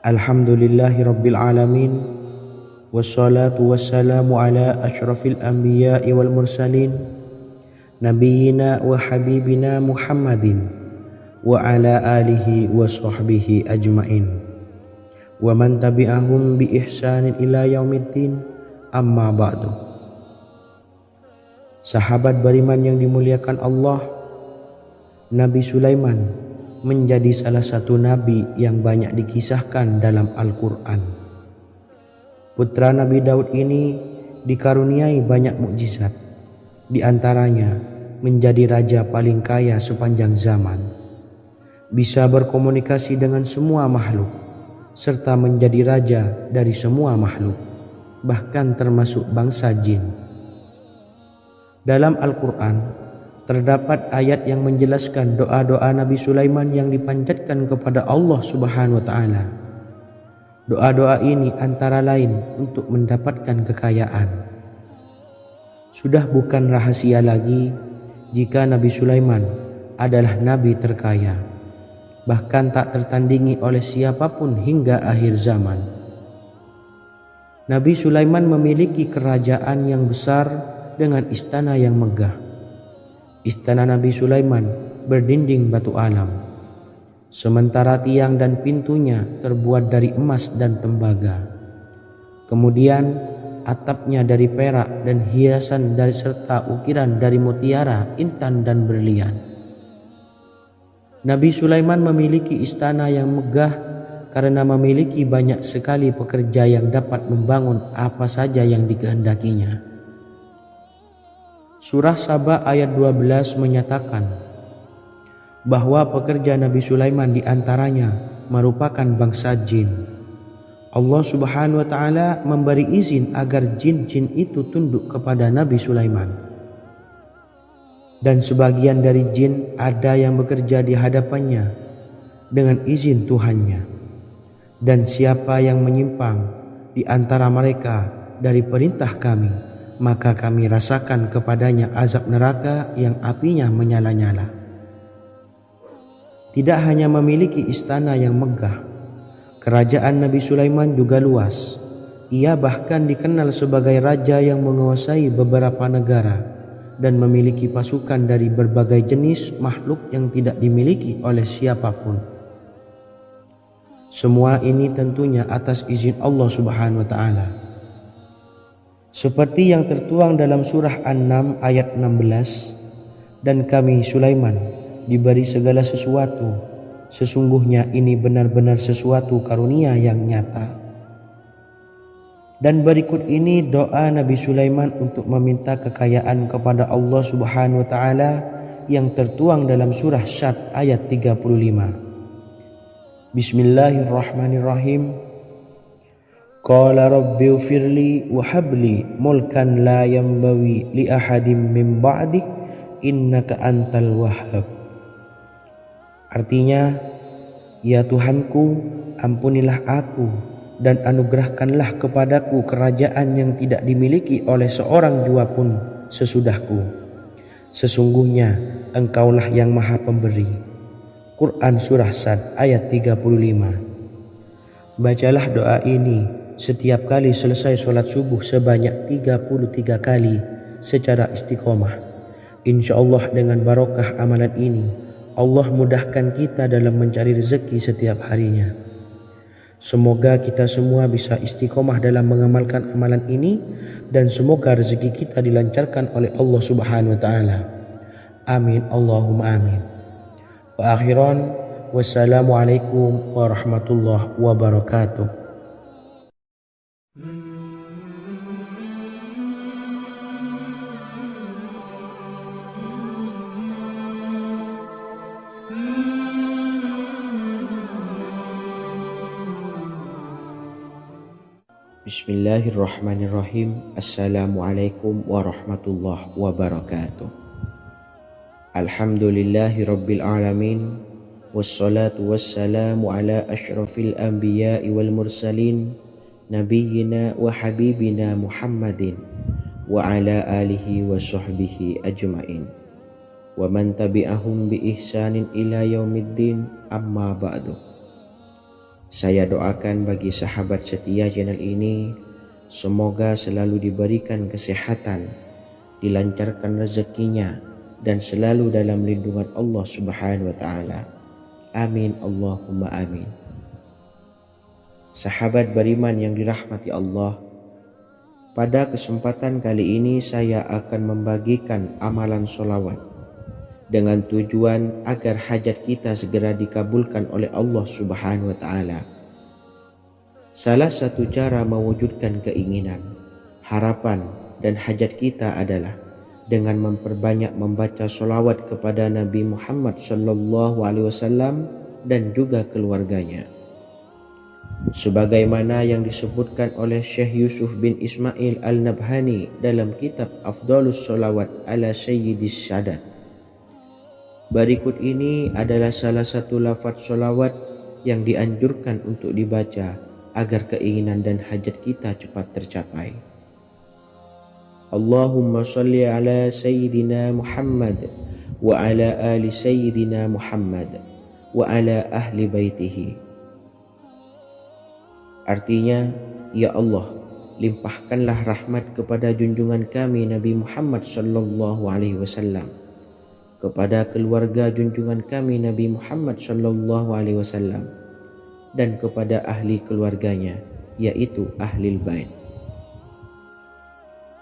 Alhamdulillahi rabbil alamin. Wassalatu wassalamu ala ashrafil anbiya'i wal mursalin, nabiyyina wa habibina Muhammadin wa ala alihi wa sahbihi ajmain, wa man tabi'ahum bi ihsanin ila yaumiddin, amma ba'du. Sahabat beriman yang dimuliakan Allah, Nabi Sulaiman menjadi salah satu nabi yang banyak dikisahkan dalam Al-Quran. Putra Nabi Daud ini dikaruniai banyak mukjizat, di antaranya menjadi raja paling kaya sepanjang zaman, bisa berkomunikasi dengan semua makhluk, serta menjadi raja dari semua makhluk, bahkan termasuk bangsa jin. Dalam Al-Quran terdapat ayat yang menjelaskan doa-doa Nabi Sulaiman yang dipanjatkan kepada Allah Subhanahu wa taala. Doa-doa ini antara lain untuk mendapatkan kekayaan. Sudah bukan rahasia lagi jika Nabi Sulaiman adalah nabi terkaya, bahkan tak tertandingi oleh siapapun hingga akhir zaman. Nabi Sulaiman memiliki kerajaan yang besar dengan istana yang megah. Istana Nabi Sulaiman berdinding batu alam, sementara tiang dan pintunya terbuat dari emas dan tembaga. Kemudian atapnya dari perak dan hiasan dari serta ukiran dari mutiara, intan dan berlian. Nabi Sulaiman memiliki istana yang megah karena memiliki banyak sekali pekerja yang dapat membangun apa saja yang dikehendakinya. Surah Saba ayat 12 menyatakan bahwa pekerja Nabi Sulaiman diantaranya merupakan bangsa jin. Allah Subhanahu wa taala memberi izin agar jin-jin itu tunduk kepada Nabi Sulaiman. Dan sebagian dari jin ada yang bekerja di hadapannya dengan izin Tuhannya. Dan siapa yang menyimpang di antara mereka dari perintah kami, maka kami rasakan kepadanya azab neraka yang apinya menyala-nyala. Tidak hanya memiliki istana yang megah, kerajaan Nabi Sulaiman juga luas. Ia bahkan dikenal sebagai raja yang menguasai beberapa negara dan memiliki pasukan dari berbagai jenis makhluk yang tidak dimiliki oleh siapapun. Semua ini tentunya atas izin Allah Subhanahu wa taala. Seperti yang tertuang dalam surah An-Naml ayat 16, dan kami Sulaiman diberi segala sesuatu, sesungguhnya ini benar-benar sesuatu karunia yang nyata. Dan berikut ini doa Nabi Sulaiman untuk meminta kekayaan kepada Allah Subhanahu wa taala yang tertuang dalam surah Syad ayat 35. Bismillahirrahmanirrahim. Qala rabbi ufirli wa habli mulkan la yanbawi li ahadim min ba'di innaka antal wahhab. Artinya, ya Tuhanku, ampunilah aku dan anugerahkanlah kepadaku kerajaan yang tidak dimiliki oleh seorang jua pun sesudahku. Sesungguhnya Engkaulah yang Maha Pemberi. Quran Surah Sad ayat 35. Bacalah doa ini setiap kali selesai sholat subuh sebanyak 33 kali secara istiqomah. Insya Allah dengan barokah amalan ini, Allah mudahkan kita dalam mencari rezeki setiap harinya. Semoga kita semua bisa istiqomah dalam mengamalkan amalan ini dan semoga rezeki kita dilancarkan oleh Allah Subhanahu wa taala. Amin Allahumma amin. Wa akhiran, wassalamualaikum warahmatullahi wabarakatuh. Bismillahirrahmanirrahim. Assalamualaikum warahmatullahi wabarakatuh. Alhamdulillahi rabbil alamin. Wassalatu wassalamu ala ashrafil anbiya'i wal mursalin, nabiyyina wa habibina Muhammadin wa ala alihi wa sahbihi ajma'in wa man tabi'ahum bi ihsanin ila yaumiddin, amma ba'du. Saya doakan bagi sahabat setia channel ini, semoga selalu diberikan kesehatan, dilancarkan rezekinya, dan selalu dalam lindungan Allah Subhanahu wa taala. Amin Allahumma amin. Sahabat beriman yang dirahmati Allah, pada kesempatan kali ini saya akan membagikan amalan sholawat dengan tujuan agar hajat kita segera dikabulkan oleh Allah Subhanahu wa taala. Salah satu cara mewujudkan keinginan, harapan, dan hajat kita adalah dengan memperbanyak membaca sholawat kepada Nabi Muhammad SAW dan juga keluarganya. Sebagaimana yang disebutkan oleh Syekh Yusuf bin Ismail Al-Nabhani dalam kitab Afdhalus Sholawat ala Sayyidis Sadat. Berikut ini adalah salah satu lafaz sholawat yang dianjurkan untuk dibaca agar keinginan dan hajat kita cepat tercapai. Allahumma salli ala Sayyidina Muhammad wa ala ali Sayyidina Muhammad wa ala ahli baitihi. Artinya, ya Allah, limpahkanlah rahmat kepada junjungan kami Nabi Muhammad sallallahu alaihi wasallam, kepada keluarga junjungan kami Nabi Muhammad sallallahu alaihi wasallam, dan kepada ahli keluarganya, yaitu ahlil bait.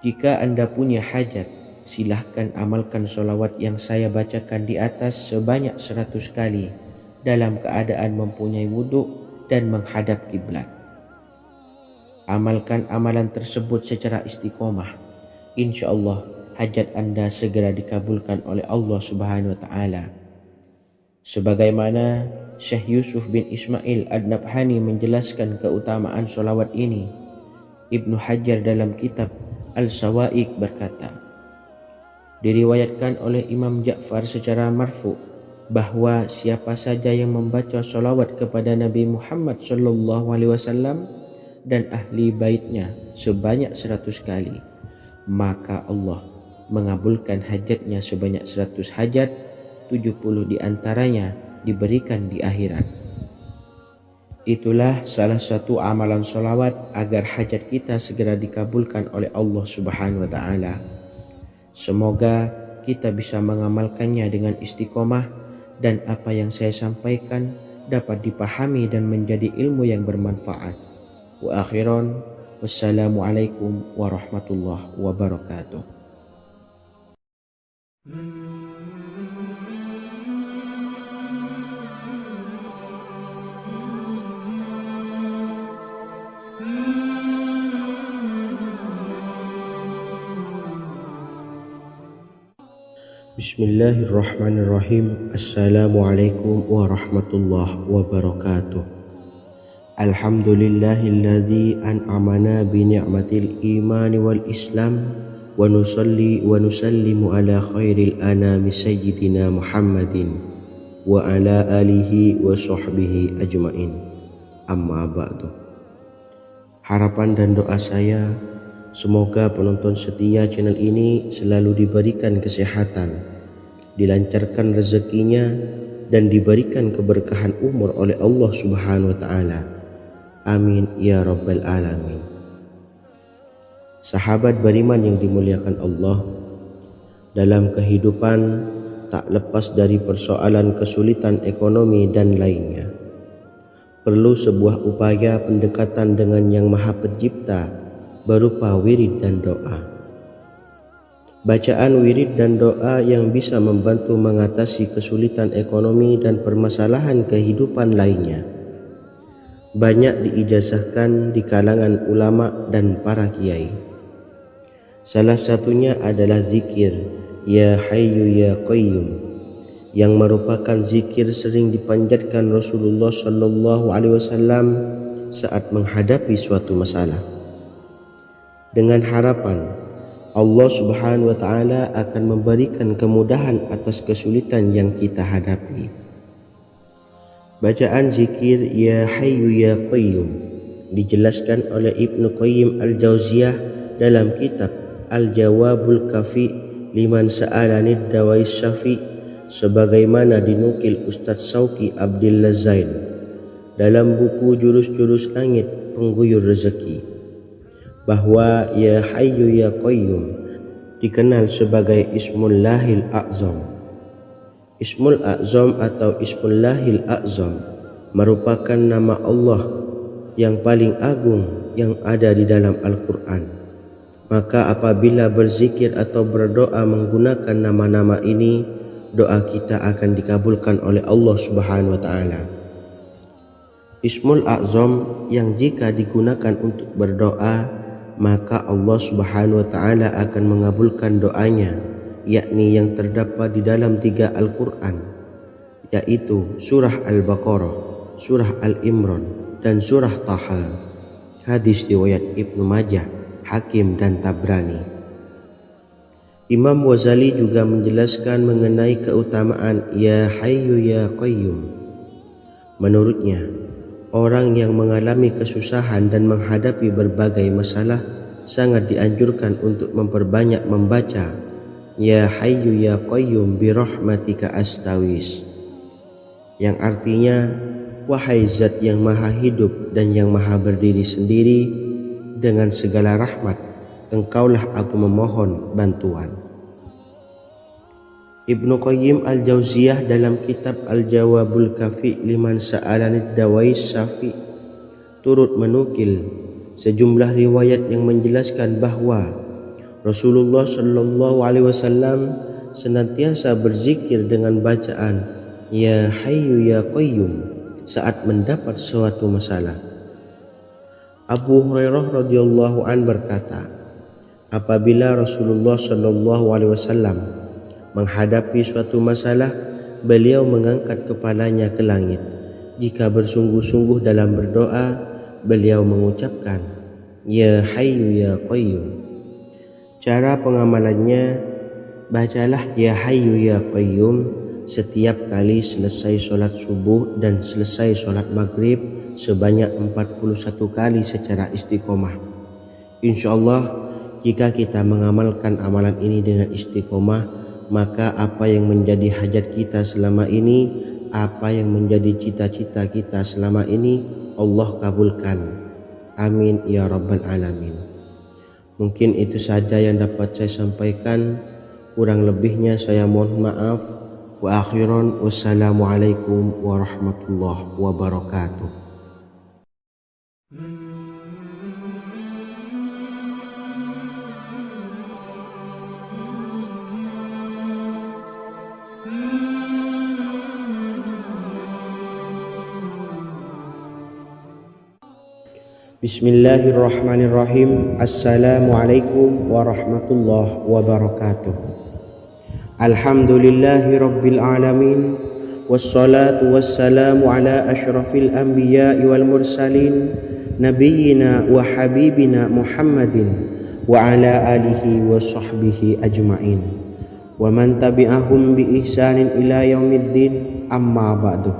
Jika Anda punya hajat, silahkan amalkan sholawat yang saya bacakan di atas sebanyak 100 kali dalam keadaan mempunyai wudhu dan menghadap kiblat. Amalkan amalan tersebut secara istiqomah. Insya Allah hajat Anda segera dikabulkan oleh Allah Subhanahu wa taala. Sebagaimana Syekh Yusuf bin Ismail Ad-Nabhani menjelaskan keutamaan sholawat ini, Ibnu Hajar dalam kitab Al-Sawa'iq berkata, diriwayatkan oleh Imam Ja'far secara marfu bahwa siapa saja yang membaca sholawat kepada Nabi Muhammad SAW dan ahli baitnya sebanyak 100 kali, maka Allah mengabulkan hajatnya sebanyak 100 hajat, 70 diantaranya diberikan di akhirat. Itulah salah satu amalan sholawat agar hajat kita segera dikabulkan oleh Allah Subhanahu wa taala. Semoga kita bisa mengamalkannya dengan istiqomah dan apa yang saya sampaikan dapat dipahami dan menjadi ilmu yang bermanfaat. Wa akhiran, wassalamualaikum warahmatullahi wabarakatuh. Bismillahirrahmanirrahim. Assalamualaikum warahmatullahi wabarakatuh. Alhamdulillahilladzi an'amana bi ni'matil imani wal islam wa nusalli wa nusallimu ala khairil anami sayyidina Muhammadin wa ala alihi wa sahbihi ajmain. Amma ba'du. Harapan dan doa saya, semoga penonton setia channel ini selalu diberikan kesehatan, dilancarkan rezekinya, dan diberikan keberkahan umur oleh Allah Subhanahu wa Ta'ala. Amin ya Rabbal Alamin. Sahabat beriman yang dimuliakan Allah, dalam kehidupan tak lepas dari persoalan kesulitan ekonomi dan lainnya. Perlu sebuah upaya pendekatan dengan Yang Maha Pencipta berupa wirid dan doa. Bacaan wirid dan doa yang bisa membantu mengatasi kesulitan ekonomi dan permasalahan kehidupan lainnya banyak diijazahkan di kalangan ulama dan para kiai. Salah satunya adalah zikir Ya Hayyu Ya Qayyum, yang merupakan zikir sering dipanjatkan Rasulullah SAW saat menghadapi suatu masalah, dengan harapan Allah Subhanahu wa Ta'ala akan memberikan kemudahan atas kesulitan yang kita hadapi. Bacaan zikir Ya Hayyu Ya Qayyum dijelaskan oleh Ibnu Qayyim Al-Jauziyah dalam kitab Al-Jawabul Kafi liman sa'alanid dawais syafi, sebagaimana dinukil Ustadz Sauki Abdillah Zain dalam buku Jurus-Jurus Langit Pengguyur Rezeki, bahwa Ya Hayyu Ya Qayyum dikenal sebagai Ismullahil A'zam. Ismul A'zam atau Ismullahil A'zam merupakan nama Allah yang paling agung yang ada di dalam Al-Quran. Maka apabila berzikir atau berdoa menggunakan nama-nama ini, doa kita akan dikabulkan oleh Allah Subhanahu wa Ta'ala. Ismul A'zam yang jika digunakan untuk berdoa, maka Allah Subhanahu wa Ta'ala akan mengabulkan doanya, yakni yang terdapat di dalam 3 Al-Quran, yaitu surah Al-Baqarah, surah Al-Imran, dan surah Taha. Hadis riwayat Ibnu Majah, Hakim, dan Tabrani. Imam Ghazali juga menjelaskan mengenai keutamaan Ya Hayyu Ya Qayyum. Menurutnya, orang yang mengalami kesusahan dan menghadapi berbagai masalah sangat dianjurkan untuk memperbanyak membaca Ya Hayyu Ya Qayyum bi rahmatika astawis, yang artinya, wahai zat yang maha hidup dan yang maha berdiri sendiri, dengan segala rahmat engkaulah aku memohon bantuan. Ibnu Qayyim Al-Jauziyah dalam kitab Al-Jawabul Kafi liman sa'alanid dawais syafi turut menukil sejumlah riwayat yang menjelaskan bahwa Rasulullah SAW senantiasa berzikir dengan bacaan Ya Hayyu Ya Qayyum saat mendapat suatu masalah. Abu Hurairah radhiyallahu an berkata, apabila Rasulullah SAW menghadapi suatu masalah, beliau mengangkat kepalanya ke langit. Jika bersungguh-sungguh dalam berdoa, beliau mengucapkan Ya Hayyu Ya Qayyum. Cara pengamalannya, bacalah Ya Hayyu Ya Qayyum setiap kali selesai sholat subuh dan selesai sholat maghrib sebanyak 41 kali secara istiqomah. Insyaallah, jika kita mengamalkan amalan ini dengan istiqomah, maka apa yang menjadi hajat kita selama ini, apa yang menjadi cita-cita kita selama ini, Allah kabulkan. Amin ya Rabbal Alamin. Mungkin itu saja yang dapat saya sampaikan. Kurang lebihnya saya mohon maaf. Wa akhiran, wassalamualaikum warahmatullahi wabarakatuh. Bismillahirrahmanirrahim. Assalamualaikum warahmatullahi wabarakatuh. Alhamdulillahi rabbil alamin. Wassalatu wassalamu ala asyrafil anbiya'i wal mursalin nabiyyina wa habibina Muhammadin wa ala alihi wa sahbihi ajma'in wa man tabi'ahum bi ihsanin ila yaumiddin, amma ba'du.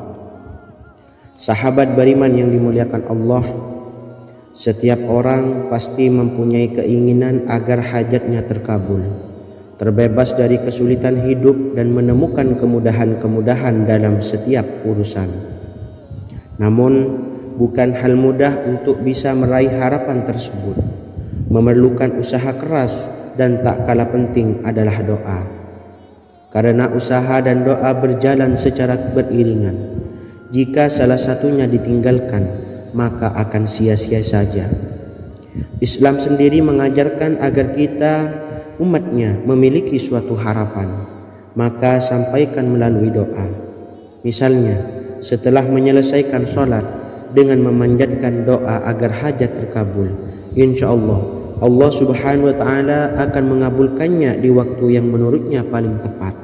Sahabat beriman yang dimuliakan Allah, setiap orang pasti mempunyai keinginan agar hajatnya terkabul, terbebas dari kesulitan hidup dan menemukan kemudahan-kemudahan dalam setiap urusan. Namun bukan hal mudah untuk bisa meraih harapan tersebut. Memerlukan usaha keras dan tak kalah penting adalah doa. Karena usaha dan doa berjalan secara beriringan. Jika salah satunya ditinggalkan, maka akan sia-sia saja. Islam sendiri mengajarkan agar kita umatnya memiliki suatu harapan, maka sampaikan melalui doa. Misalnya, setelah menyelesaikan sholat dengan memanjatkan doa agar hajat terkabul, insya Allah subhanahu wa ta'ala akan mengabulkannya di waktu yang menurutnya paling tepat.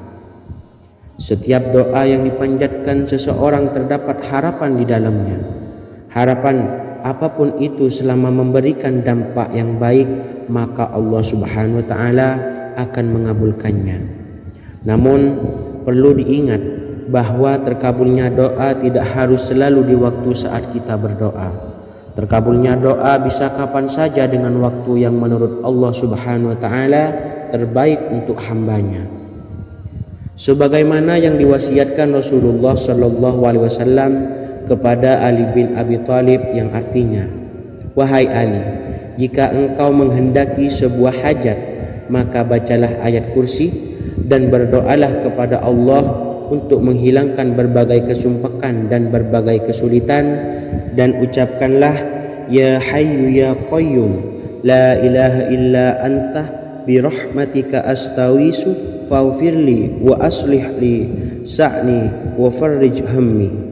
Setiap doa yang dipanjatkan seseorang terdapat harapan di dalamnya. Harapan apapun itu selama memberikan dampak yang baik, maka Allah subhanahu wa ta'ala akan mengabulkannya. Namun perlu diingat bahwa terkabulnya doa tidak harus selalu di waktu saat kita berdoa. Terkabulnya doa bisa kapan saja dengan waktu yang menurut Allah subhanahu wa ta'ala terbaik untuk hambanya. Sebagaimana yang diwasiatkan Rasulullah sallallahu alaihi wasallam kepada Ali bin Abi Thalib, yang artinya, wahai Ali, jika engkau menghendaki sebuah hajat, maka bacalah ayat kursi dan berdoalah kepada Allah untuk menghilangkan berbagai kesumpekan dan berbagai kesulitan, dan ucapkanlah, ya hayyu ya qayyum la ilaha illa anta birahmatika astawisu faghfirli wa aslih li sa'ni wa farrij hammi.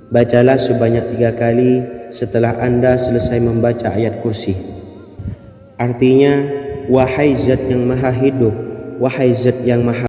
Bacalah sebanyak 3 kali setelah Anda selesai membaca ayat kursi. Artinya, wahai zat yang maha hidup, wahai zat yang maha